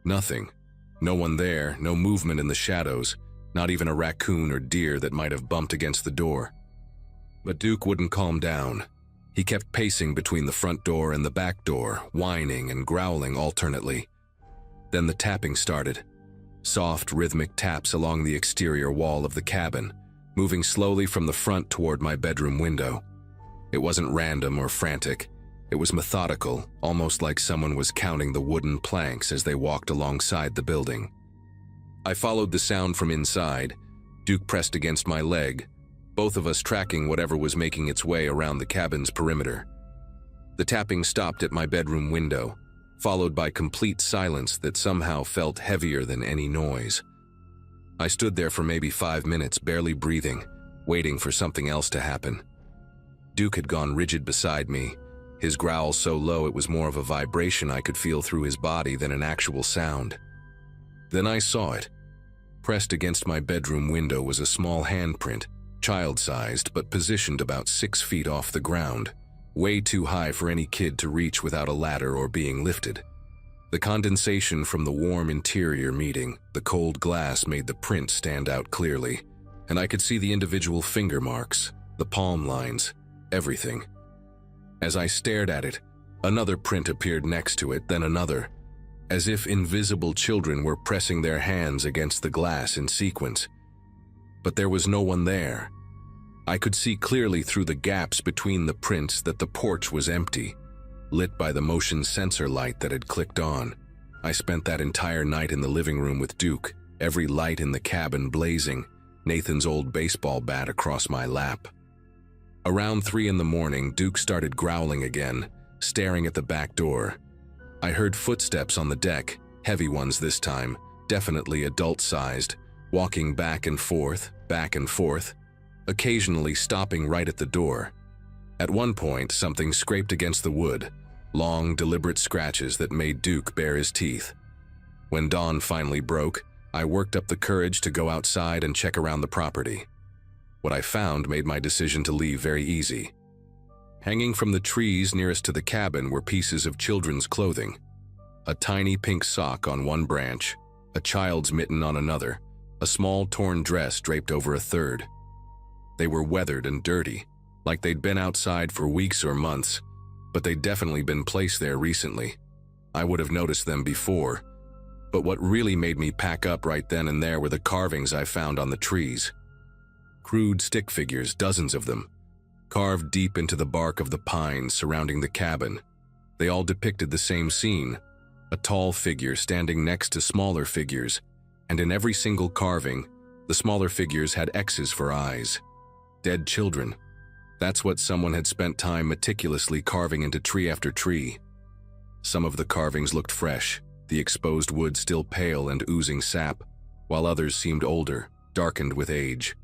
Nothing. No one there, no movement in the shadows, not even a raccoon or deer that might have bumped against the door. But Duke wouldn't calm down. He kept pacing between the front door and the back door, whining and growling alternately. Then the tapping started. Soft, rhythmic taps along the exterior wall of the cabin, moving slowly from the front toward my bedroom window. It wasn't random or frantic. It was methodical, almost like someone was counting the wooden planks as they walked alongside the building. I followed the sound from inside, Duke pressed against my leg, both of us tracking whatever was making its way around the cabin's perimeter. The tapping stopped at my bedroom window, followed by complete silence that somehow felt heavier than any noise. I stood there for maybe 5 minutes, barely breathing, waiting for something else to happen. Duke had gone rigid beside me, his growl so low it was more of a vibration I could feel through his body than an actual sound. Then I saw it. Pressed against my bedroom window was a small handprint, child-sized but positioned about 6 feet off the ground, way too high for any kid to reach without a ladder or being lifted. The condensation from the warm interior meeting the cold glass made the print stand out clearly, and I could see the individual finger marks, the palm lines, everything. As I stared at it, another print appeared next to it, then another, as if invisible children were pressing their hands against the glass in sequence. But there was no one there. I could see clearly through the gaps between the prints that the porch was empty, lit by the motion sensor light that had clicked on. I spent that entire night in the living room with Duke, every light in the cabin blazing, Nathan's old baseball bat across my lap. Around 3 in the morning, Duke started growling again, staring at the back door. I heard footsteps on the deck, heavy ones this time, definitely adult-sized, walking back and forth, occasionally stopping right at the door. At one point, something scraped against the wood, long, deliberate scratches that made Duke bare his teeth. When dawn finally broke, I worked up the courage to go outside and check around the property. What I found made my decision to leave very easy. Hanging from the trees nearest to the cabin were pieces of children's clothing. A tiny pink sock on one branch, a child's mitten on another, a small torn dress draped over a third. They were weathered and dirty, like they'd been outside for weeks or months, but they'd definitely been placed there recently. I would have noticed them before, but what really made me pack up right then and there were the carvings I found on the trees. Crude stick figures, dozens of them, carved deep into the bark of the pines surrounding the cabin. They all depicted the same scene, a tall figure standing next to smaller figures, and in every single carving, the smaller figures had X's for eyes. Dead children. That's what someone had spent time meticulously carving into tree after tree. Some of the carvings looked fresh, the exposed wood still pale and oozing sap, while others seemed older, darkened with age.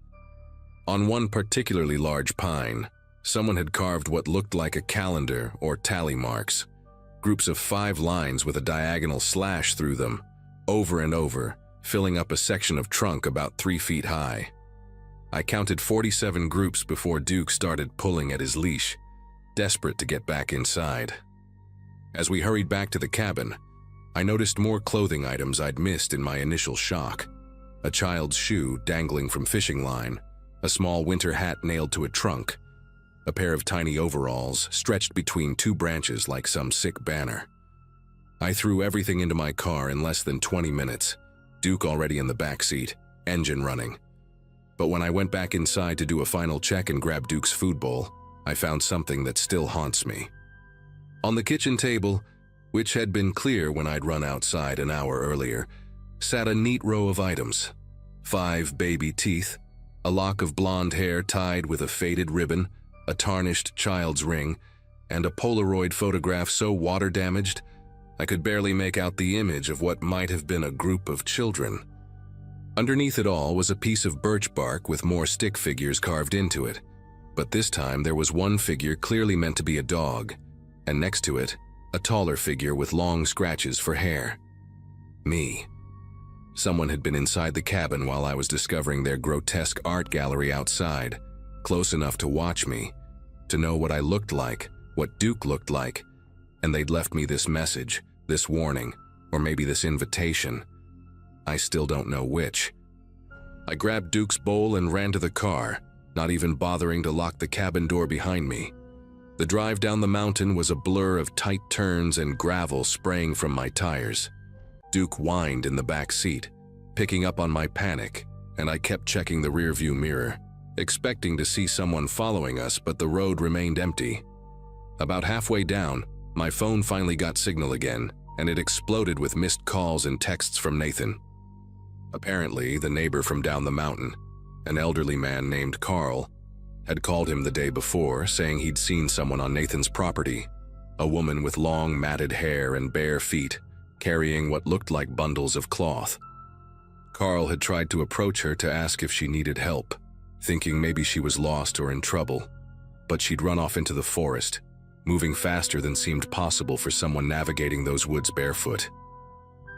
On one particularly large pine, someone had carved what looked like a calendar or tally marks, groups of 5 lines with a diagonal slash through them, over and over, filling up a section of trunk about 3 feet high. I counted 47 groups before Duke started pulling at his leash, desperate to get back inside. As we hurried back to the cabin, I noticed more clothing items I'd missed in my initial shock. A child's shoe dangling from fishing line, a small winter hat nailed to a trunk, a pair of tiny overalls stretched between 2 branches like some sick banner. I threw everything into my car in less than 20 minutes, Duke already in the back seat, engine running. But when I went back inside to do a final check and grab Duke's food bowl, I found something that still haunts me. On the kitchen table, which had been clear when I'd run outside an hour earlier, sat a neat row of items. 5 baby teeth, a lock of blonde hair tied with a faded ribbon, a tarnished child's ring, and a Polaroid photograph so water-damaged I could barely make out the image of what might have been a group of children. Underneath it all was a piece of birch bark with more stick figures carved into it, but this time there was one figure clearly meant to be a dog, and next to it, a taller figure with long scratches for hair. Me. Someone had been inside the cabin while I was discovering their grotesque art gallery outside, close enough to watch me, to know what I looked like, what Duke looked like, and they'd left me this message, this warning, or maybe this invitation. I still don't know which. I grabbed Duke's bowl and ran to the car, not even bothering to lock the cabin door behind me. The drive down the mountain was a blur of tight turns and gravel spraying from my tires. Duke whined in the back seat, picking up on my panic, and I kept checking the rearview mirror, expecting to see someone following us, but the road remained empty. About halfway down, my phone finally got signal again, and it exploded with missed calls and texts from Nathan. Apparently, the neighbor from down the mountain, an elderly man named Carl, had called him the day before, saying he'd seen someone on Nathan's property, a woman with long matted hair and bare feet, carrying what looked like bundles of cloth. Carl had tried to approach her to ask if she needed help, thinking maybe she was lost or in trouble, but she'd run off into the forest, moving faster than seemed possible for someone navigating those woods barefoot.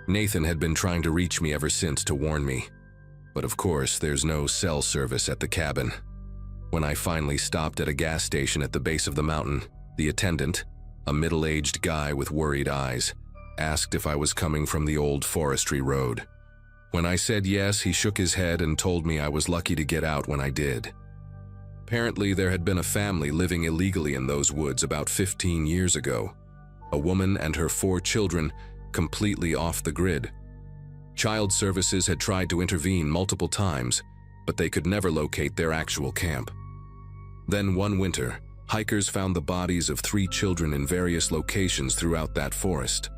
Nathan had been trying to reach me ever since to warn me, but of course there's no cell service at the cabin. When I finally stopped at a gas station at the base of the mountain, the attendant, a middle-aged guy with worried eyes, asked if I was coming from the old forestry road. When I said yes, he shook his head and told me I was lucky to get out when I did. Apparently, there had been a family living illegally in those woods about 15 years ago. A woman and her 4 children, completely off the grid. Child services had tried to intervene multiple times, but they could never locate their actual camp. Then one winter, hikers found the bodies of 3 children in various locations throughout that forest,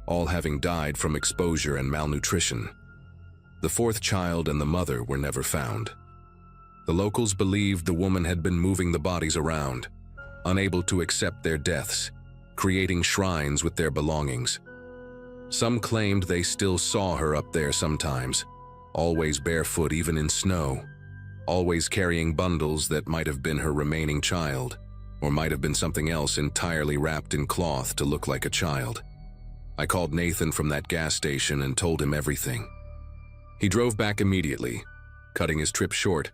all having died from exposure and malnutrition. The 4th child and the mother were never found. The locals believed the woman had been moving the bodies around, unable to accept their deaths, creating shrines with their belongings. Some claimed they still saw her up there sometimes, always barefoot even in snow, always carrying bundles that might have been her remaining child, or might have been something else entirely wrapped in cloth to look like a child. I called Nathan from that gas station and told him everything. He drove back immediately, cutting his trip short,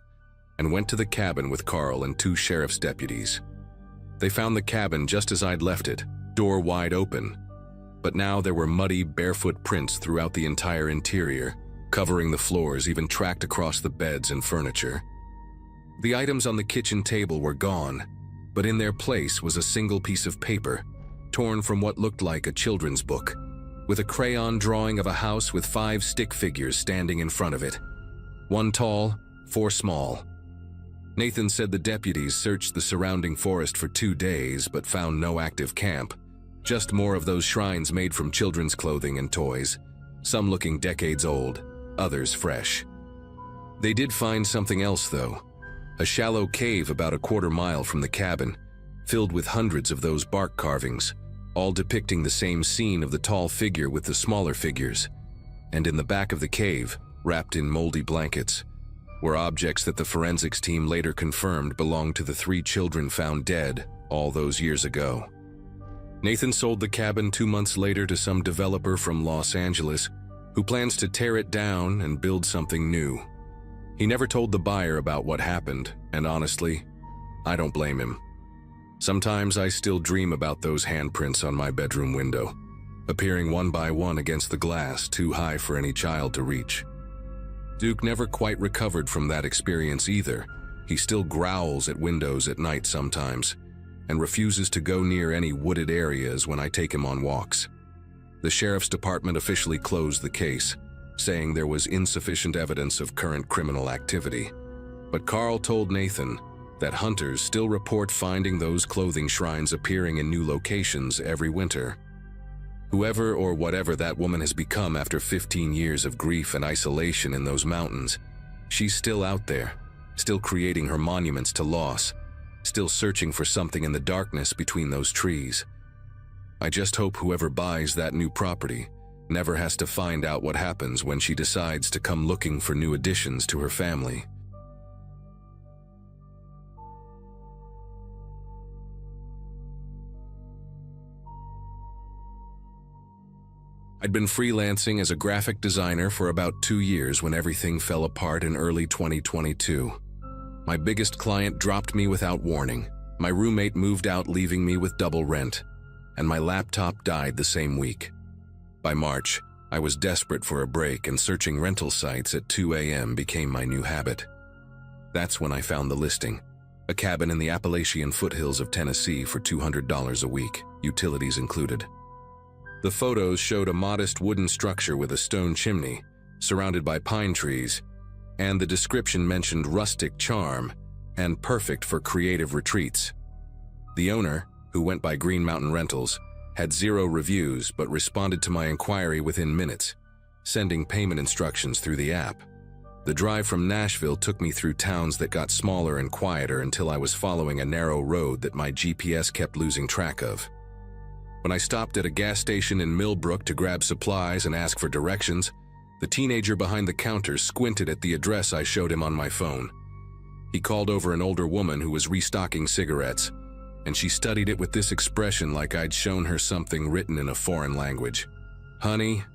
and went to the cabin with Carl and 2 sheriff's deputies. They found the cabin just as I'd left it, door wide open. But now there were muddy, barefoot prints throughout the entire interior, covering the floors, even tracked across the beds and furniture. The items on the kitchen table were gone, but in their place was a single piece of paper, torn from what looked like a children's book, with a crayon drawing of a house with 5 stick figures standing in front of it. 1 tall, 4 small. Nathan said the deputies searched the surrounding forest for 2 days but found no active camp, just more of those shrines made from children's clothing and toys, some looking decades old, others fresh. They did find something else though, a shallow cave about a quarter mile from the cabin, filled with hundreds of those bark carvings, all depicting the same scene of the tall figure with the smaller figures. And in the back of the cave, wrapped in moldy blankets, were objects that the forensics team later confirmed belonged to the 3 children found dead all those years ago. Nathan sold the cabin 2 months later to some developer from Los Angeles who plans to tear it down and build something new. He never told the buyer about what happened, and honestly, I don't blame him. Sometimes I still dream about those handprints on my bedroom window, appearing one by one against the glass too high for any child to reach. Duke never quite recovered from that experience either. He still growls at windows at night sometimes, and refuses to go near any wooded areas when I take him on walks. The sheriff's department officially closed the case, saying there was insufficient evidence of current criminal activity. But Carl told Nathan that hunters still report finding those clothing shrines appearing in new locations every winter. Whoever or whatever that woman has become after 15 years of grief and isolation in those mountains, she's still out there, still creating her monuments to loss, still searching for something in the darkness between those trees. I just hope whoever buys that new property never has to find out what happens when she decides to come looking for new additions to her family. I'd been freelancing as a graphic designer for about 2 years when everything fell apart in early 2022. My biggest client dropped me without warning. My roommate moved out, leaving me with double rent, and my laptop died the same week. By March, I was desperate for a break, and searching rental sites at 2 a.m. became my new habit. That's when I found the listing, a cabin in the Appalachian foothills of Tennessee for $200 a week, utilities included. The photos showed a modest wooden structure with a stone chimney, surrounded by pine trees, and the description mentioned rustic charm and perfect for creative retreats. The owner, who went by Green Mountain Rentals, had 0 reviews but responded to my inquiry within minutes, sending payment instructions through the app. The drive from Nashville took me through towns that got smaller and quieter until I was following a narrow road that my GPS kept losing track of. When I stopped at a gas station in Millbrook to grab supplies and ask for directions, the teenager behind the counter squinted at the address I showed him on my phone. He called over an older woman who was restocking cigarettes, and she studied it with this expression like I'd shown her something written in a foreign language. "Honey,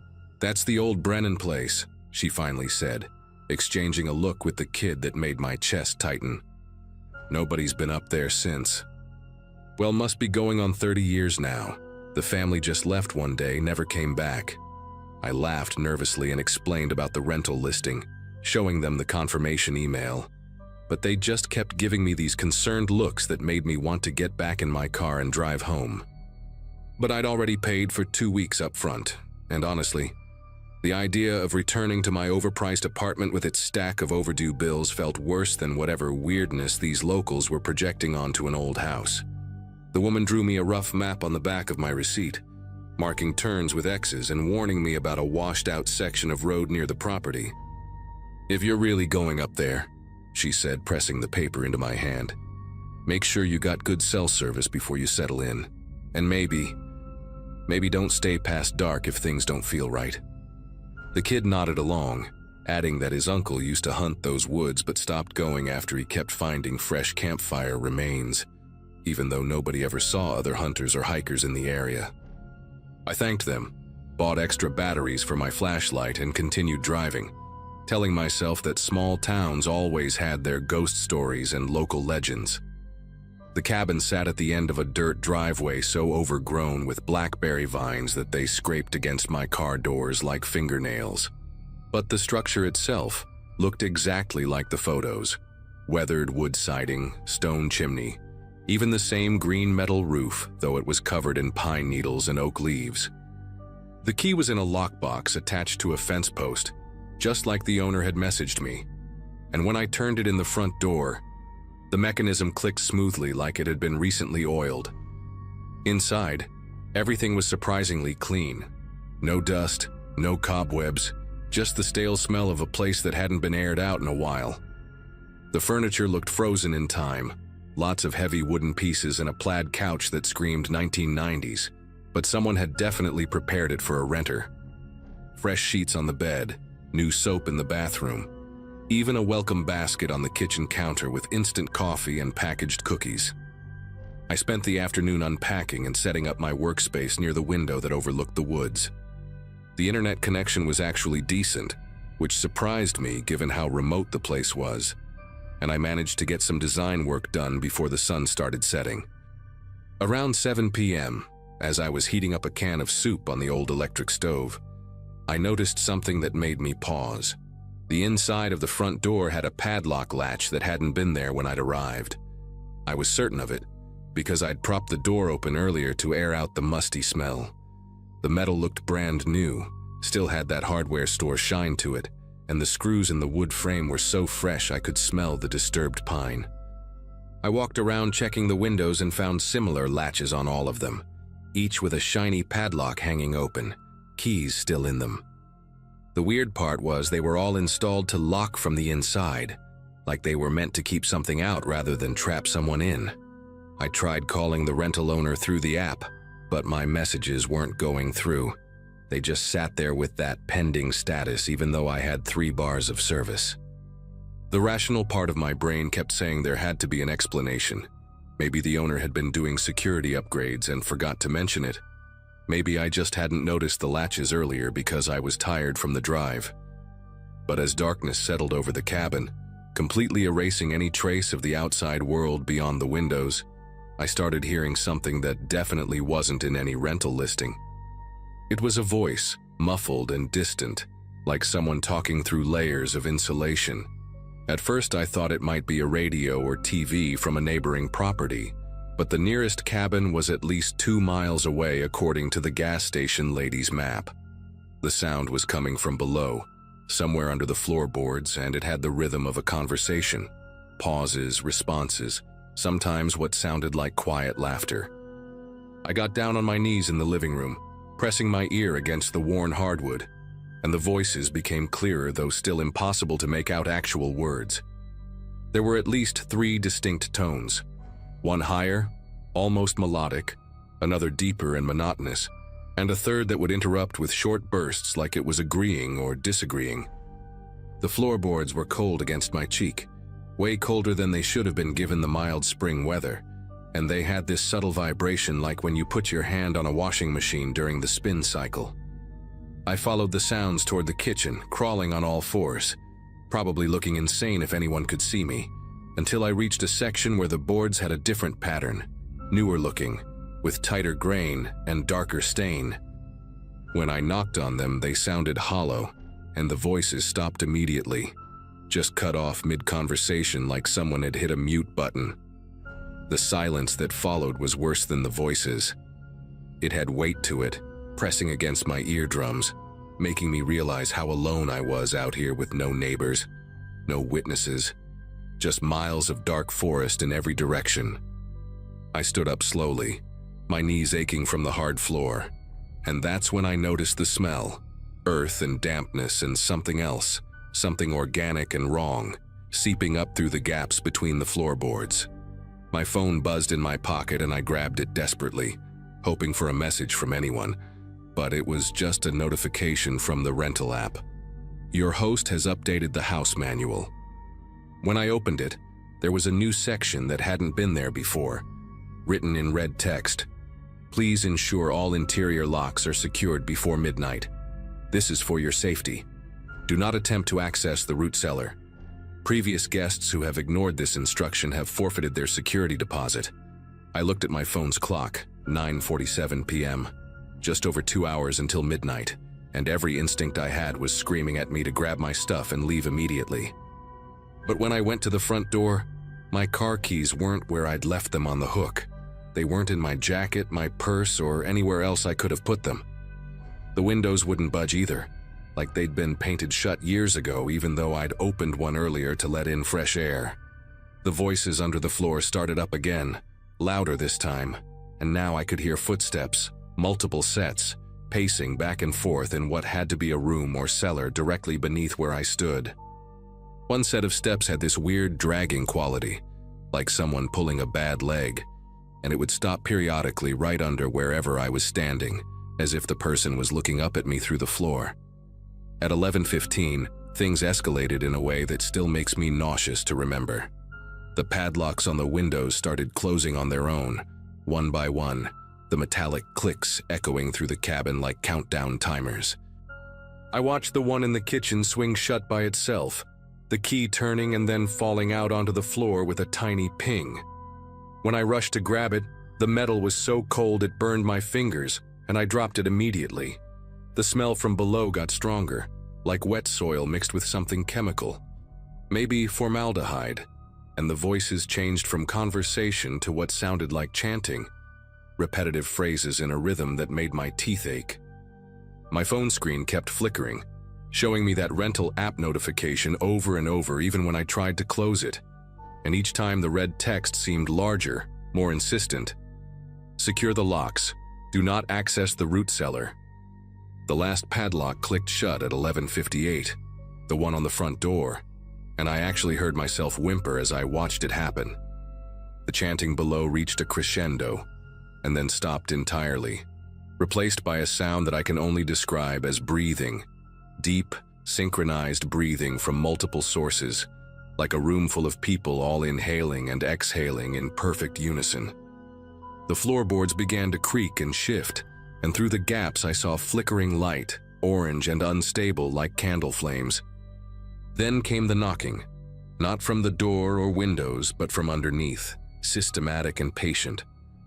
that's the old Brennan place," she finally said, exchanging a look with the kid that made my chest tighten. "Nobody's been up there since." "Well, must be going on 30 years now. The family just left one day, never came back." I laughed nervously and explained about the rental listing, showing them the confirmation email. But they just kept giving me these concerned looks that made me want to get back in my car and drive home. But I'd already paid for 2 weeks up front, and honestly, the idea of returning to my overpriced apartment with its stack of overdue bills felt worse than whatever weirdness these locals were projecting onto an old house. The woman drew me a rough map on the back of my receipt, marking turns with X's and warning me about a washed-out section of road near the property. "If you're really going up there," she said, pressing the paper into my hand, "make sure you got good cell service before you settle in. And maybe don't stay past dark if things don't feel right." The kid nodded along, adding that his uncle used to hunt those woods but stopped going after he kept finding fresh campfire remains, even though nobody ever saw other hunters or hikers in the area. I thanked them, bought extra batteries for my flashlight, and continued driving, telling myself that small towns always had their ghost stories and local legends. The cabin sat at the end of a dirt driveway so overgrown with blackberry vines that they scraped against my car doors like fingernails. But the structure itself looked exactly like the photos. Weathered wood siding, stone chimney, even the same green metal roof, though it was covered in pine needles and oak leaves. The key was in a lockbox attached to a fence post, just like the owner had messaged me. And when I turned it in the front door, the mechanism clicked smoothly like it had been recently oiled. Inside, everything was surprisingly clean. No dust, no cobwebs, just the stale smell of a place that hadn't been aired out in a while. The furniture looked frozen in time, lots of heavy wooden pieces and a plaid couch that screamed 1990s, but someone had definitely prepared it for a renter. Fresh sheets on the bed, new soap in the bathroom, even a welcome basket on the kitchen counter with instant coffee and packaged cookies. I spent the afternoon unpacking and setting up my workspace near the window that overlooked the woods. The internet connection was actually decent, which surprised me given how remote the place was, and I managed to get some design work done before the sun started setting. Around 7 p.m., as I was heating up a can of soup on the old electric stove, I noticed something that made me pause. The inside of the front door had a padlock latch that hadn't been there when I'd arrived. I was certain of it, because I'd propped the door open earlier to air out the musty smell. The metal looked brand new, still had that hardware store shine to it, and the screws in the wood frame were so fresh I could smell the disturbed pine. I walked around checking the windows and found similar latches on all of them, each with a shiny padlock hanging open, keys still in them. The weird part was they were all installed to lock from the inside, like they were meant to keep something out rather than trap someone in. I tried calling the rental owner through the app, but my messages weren't going through. They just sat there with that pending status even though I had 3 bars of service. The rational part of my brain kept saying there had to be an explanation. Maybe the owner had been doing security upgrades and forgot to mention it. Maybe I just hadn't noticed the latches earlier because I was tired from the drive. But as darkness settled over the cabin, completely erasing any trace of the outside world beyond the windows, I started hearing something that definitely wasn't in any rental listing. It was a voice, muffled and distant, like someone talking through layers of insulation. At first I thought it might be a radio or TV from a neighboring property, but the nearest cabin was at least 2 miles away according to the gas station lady's map. The sound was coming from below, somewhere under the floorboards, and it had the rhythm of a conversation. Pauses, responses, sometimes what sounded like quiet laughter. I got down on my knees in the living room, pressing my ear against the worn hardwood, and the voices became clearer, though still impossible to make out actual words. There were at least 3 distinct tones. One higher, almost melodic, another deeper and monotonous, and a third that would interrupt with short bursts like it was agreeing or disagreeing. The floorboards were cold against my cheek, way colder than they should have been given the mild spring weather, and they had this subtle vibration like when you put your hand on a washing machine during the spin cycle. I followed the sounds toward the kitchen, crawling on all 4s, probably looking insane if anyone could see me, until I reached a section where the boards had a different pattern, newer looking, with tighter grain and darker stain. When I knocked on them, they sounded hollow, and the voices stopped immediately, just cut off mid-conversation like someone had hit a mute button. The silence that followed was worse than the voices. It had weight to it, pressing against my eardrums, making me realize how alone I was out here with no neighbors, no witnesses, just miles of dark forest in every direction. I stood up slowly, my knees aching from the hard floor, and that's when I noticed the smell, earth and dampness and something else, something organic and wrong, seeping up through the gaps between the floorboards. My phone buzzed in my pocket and I grabbed it desperately, hoping for a message from anyone, but it was just a notification from the rental app. Your host has updated the house manual. When I opened it, there was a new section that hadn't been there before, written in red text. Please ensure all interior locks are secured before midnight. This is for your safety. Do not attempt to access the root cellar. Previous guests who have ignored this instruction have forfeited their security deposit. I looked at my phone's clock, 9:47 p.m., just over 2 hours until midnight, and every instinct I had was screaming at me to grab my stuff and leave immediately. But when I went to the front door, my car keys weren't where I'd left them on the hook. They weren't in my jacket, my purse, or anywhere else I could have put them. The windows wouldn't budge either, like they'd been painted shut years ago, even though I'd opened one earlier to let in fresh air. The voices under the floor started up again, louder this time, and now I could hear footsteps, multiple sets, pacing back and forth in what had to be a room or cellar directly beneath where I stood. One set of steps had this weird dragging quality, like someone pulling a bad leg, and it would stop periodically right under wherever I was standing, as if the person was looking up at me through the floor. At 11:15, things escalated in a way that still makes me nauseous to remember. The padlocks on the windows started closing on their own, one by one, the metallic clicks echoing through the cabin like countdown timers. I watched the one in the kitchen swing shut by itself, the key turning and then falling out onto the floor with a tiny ping. When I rushed to grab it, the metal was so cold it burned my fingers, and I dropped it immediately. The smell from below got stronger, like wet soil mixed with something chemical, maybe formaldehyde, and the voices changed from conversation to what sounded like chanting, repetitive phrases in a rhythm that made my teeth ache. My phone screen kept flickering, showing me that rental app notification over and over even when I tried to close it, and each time the red text seemed larger, more insistent. Secure the locks. Do not access the root cellar. The last padlock clicked shut at 11:58, the one on the front door, and I actually heard myself whimper as I watched it happen. The chanting below reached a crescendo, and then stopped entirely, replaced by a sound that I can only describe as breathing, deep, synchronized breathing from multiple sources, like a room full of people all inhaling and exhaling in perfect unison. The floorboards began to creak and shift, and through the gaps I saw flickering light, orange and unstable like candle flames. Then came the knocking, not from the door or windows, but from underneath, systematic and patient,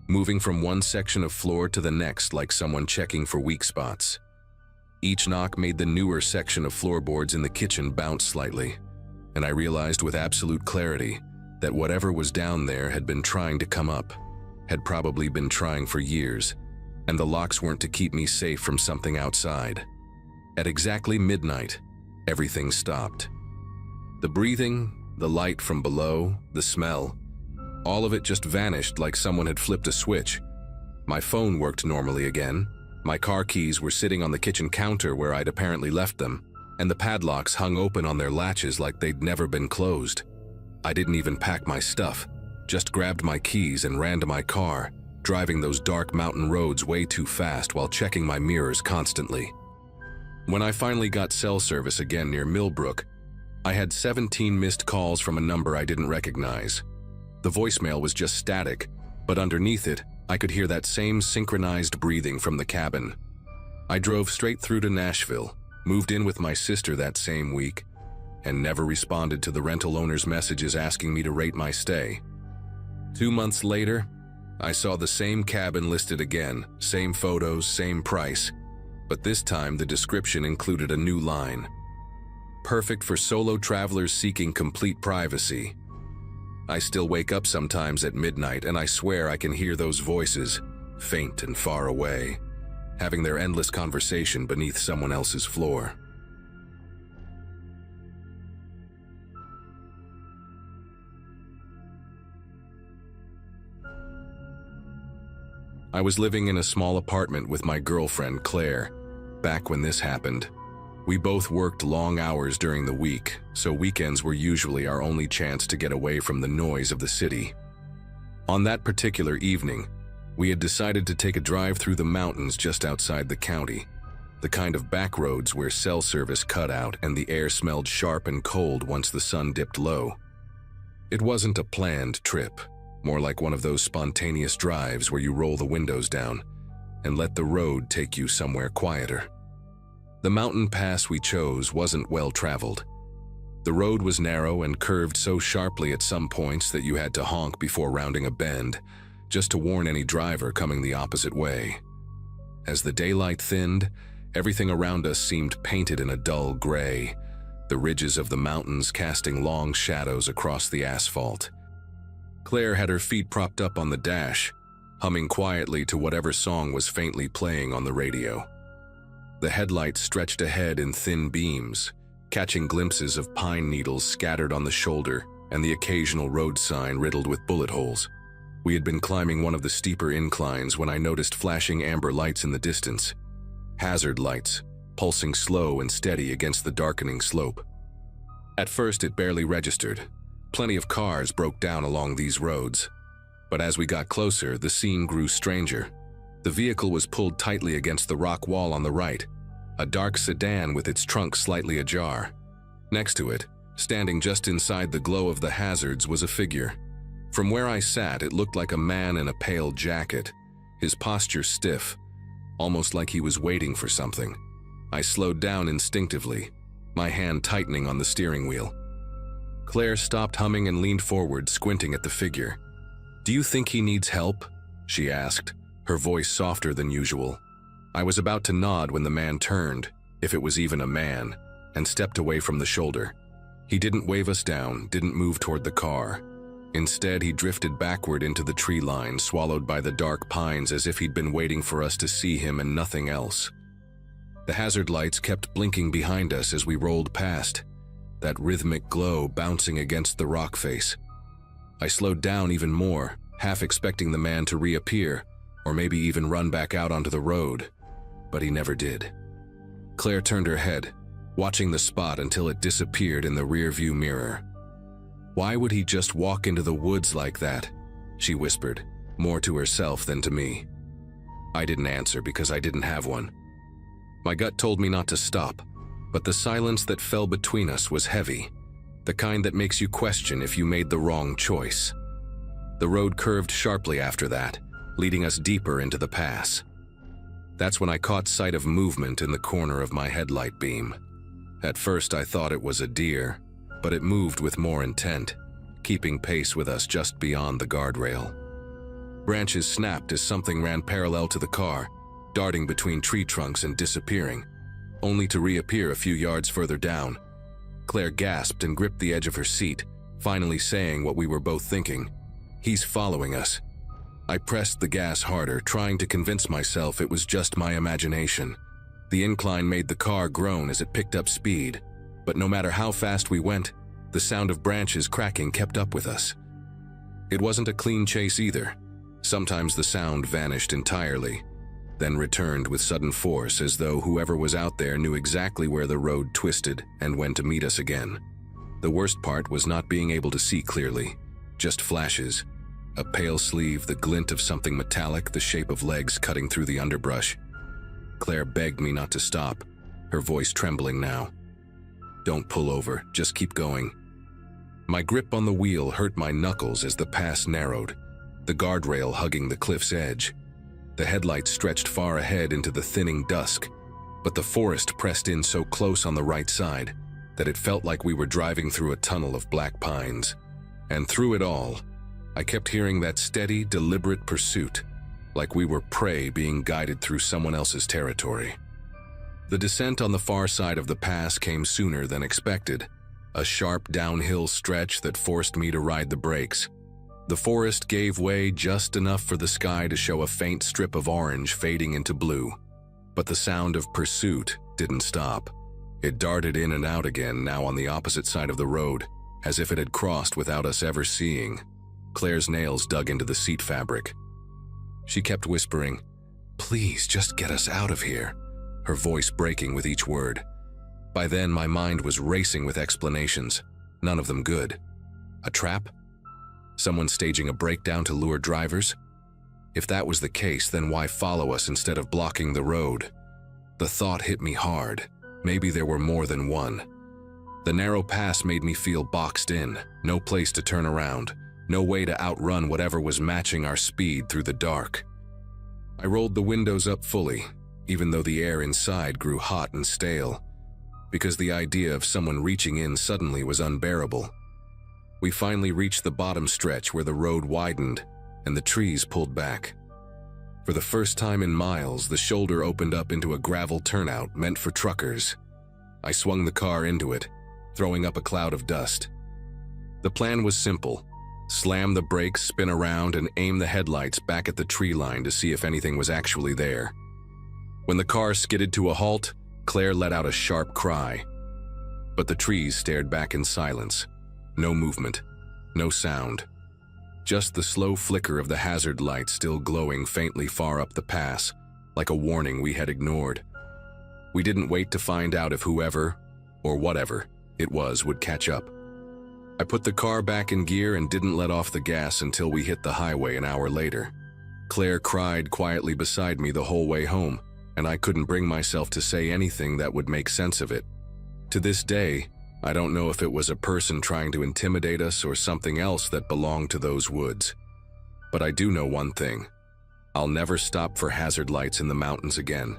moving from one section of floor to the next like someone checking for weak spots. Each knock made the newer section of floorboards in the kitchen bounce slightly, and I realized with absolute clarity that whatever was down there had been trying to come up, had probably been trying for years, and the locks weren't to keep me safe from something outside. At exactly midnight, everything stopped. The breathing, the light from below, the smell, all of it just vanished like someone had flipped a switch. My phone worked normally again, my car keys were sitting on the kitchen counter where I'd apparently left them, and the padlocks hung open on their latches like they'd never been closed. I didn't even pack my stuff, just grabbed my keys and ran to my car, driving those dark mountain roads way too fast while checking my mirrors constantly. When I finally got cell service again near Millbrook, I had 17 missed calls from a number I didn't recognize. The voicemail was just static, but underneath it, I could hear that same synchronized breathing from the cabin. I drove straight through to Nashville, moved in with my sister that same week, and never responded to the rental owner's messages asking me to rate my stay. 2 months later, I saw the same cabin listed again, same photos, same price, but this time the description included a new line. Perfect for solo travelers seeking complete privacy. I still wake up sometimes at midnight and I swear I can hear those voices, faint and far away, having their endless conversation beneath someone else's floor. I was living in a small apartment with my girlfriend, Claire, back when this happened. We both worked long hours during the week, so weekends were usually our only chance to get away from the noise of the city. On that particular evening, we had decided to take a drive through the mountains just outside the county, the kind of back roads where cell service cut out and the air smelled sharp and cold once the sun dipped low. It wasn't a planned trip, more like one of those spontaneous drives where you roll the windows down and let the road take you somewhere quieter. The mountain pass we chose wasn't well traveled. The road was narrow and curved so sharply at some points that you had to honk before rounding a bend, just to warn any driver coming the opposite way. As the daylight thinned, everything around us seemed painted in a dull gray, the ridges of the mountains casting long shadows across the asphalt. Claire had her feet propped up on the dash, humming quietly to whatever song was faintly playing on the radio. The headlights stretched ahead in thin beams, catching glimpses of pine needles scattered on the shoulder and the occasional road sign riddled with bullet holes. We had been climbing one of the steeper inclines when I noticed flashing amber lights in the distance. Hazard lights, pulsing slow and steady against the darkening slope. At first it barely registered. Plenty of cars broke down along these roads. But as we got closer, the scene grew stranger. The vehicle was pulled tightly against the rock wall on the right, a dark sedan with its trunk slightly ajar. Next to it, standing just inside the glow of the hazards, was a figure. From where I sat, it looked like a man in a pale jacket, his posture stiff, almost like he was waiting for something. I slowed down instinctively, my hand tightening on the steering wheel. Claire stopped humming and leaned forward, squinting at the figure. "Do you think he needs help?" she asked, her voice softer than usual. I was about to nod when the man turned, if it was even a man, and stepped away from the shoulder. He didn't wave us down, didn't move toward the car. Instead, he drifted backward into the tree line, swallowed by the dark pines as if he'd been waiting for us to see him and nothing else. The hazard lights kept blinking behind us as we rolled past, that rhythmic glow bouncing against the rock face. I slowed down even more, half expecting the man to reappear, or maybe even run back out onto the road, but he never did. Claire turned her head, watching the spot until it disappeared in the rearview mirror. "Why would he just walk into the woods like that?" she whispered, more to herself than to me. I didn't answer because I didn't have one. My gut told me not to stop, but the silence that fell between us was heavy, the kind that makes you question if you made the wrong choice. The road curved sharply after that, leading us deeper into the pass. That's when I caught sight of movement in the corner of my headlight beam. At first I thought it was a deer, but it moved with more intent, keeping pace with us just beyond the guardrail. Branches snapped as something ran parallel to the car, darting between tree trunks and disappearing, only to reappear a few yards further down. Claire gasped and gripped the edge of her seat, finally saying what we were both thinking. "He's following us." I pressed the gas harder, trying to convince myself it was just my imagination. The incline made the car groan as it picked up speed, but no matter how fast we went, the sound of branches cracking kept up with us. It wasn't a clean chase either. Sometimes the sound vanished entirely, then returned with sudden force, as though whoever was out there knew exactly where the road twisted and when to meet us again. The worst part was not being able to see clearly, just flashes, a pale sleeve, the glint of something metallic, the shape of legs cutting through the underbrush. Claire begged me not to stop, her voice trembling now. "Don't pull over, just keep going." My grip on the wheel hurt my knuckles as the pass narrowed, the guardrail hugging the cliff's edge. The headlights stretched far ahead into the thinning dusk, but the forest pressed in so close on the right side that it felt like we were driving through a tunnel of black pines. And through it all, I kept hearing that steady, deliberate pursuit, like we were prey being guided through someone else's territory. The descent on the far side of the pass came sooner than expected, a sharp downhill stretch that forced me to ride the brakes. The forest gave way just enough for the sky to show a faint strip of orange fading into blue. But the sound of pursuit didn't stop. It darted in and out again, now on the opposite side of the road, as if it had crossed without us ever seeing. Claire's nails dug into the seat fabric. She kept whispering, "Please, just get us out of here," her voice breaking with each word. By then, my mind was racing with explanations, none of them good. A trap? Someone staging a breakdown to lure drivers? If that was the case, then why follow us instead of blocking the road? The thought hit me hard. Maybe there were more than one. The narrow pass made me feel boxed in, no place to turn around, no way to outrun whatever was matching our speed through the dark. I rolled the windows up fully, even though the air inside grew hot and stale, because the idea of someone reaching in suddenly was unbearable. We finally reached the bottom stretch where the road widened, and the trees pulled back. For the first time in miles, the shoulder opened up into a gravel turnout meant for truckers. I swung the car into it, throwing up a cloud of dust. The plan was simple: slam the brakes, spin around, and aim the headlights back at the tree line to see if anything was actually there. When the car skidded to a halt, Claire let out a sharp cry. But the trees stared back in silence. No movement, no sound. Just the slow flicker of the hazard light still glowing faintly far up the pass, like a warning we had ignored. We didn't wait to find out if whoever, or whatever, it was would catch up. I put the car back in gear and didn't let off the gas until we hit the highway an hour later. Claire cried quietly beside me the whole way home, and I couldn't bring myself to say anything that would make sense of it. To this day, I don't know if it was a person trying to intimidate us or something else that belonged to those woods. But I do know one thing: I'll never stop for hazard lights in the mountains again.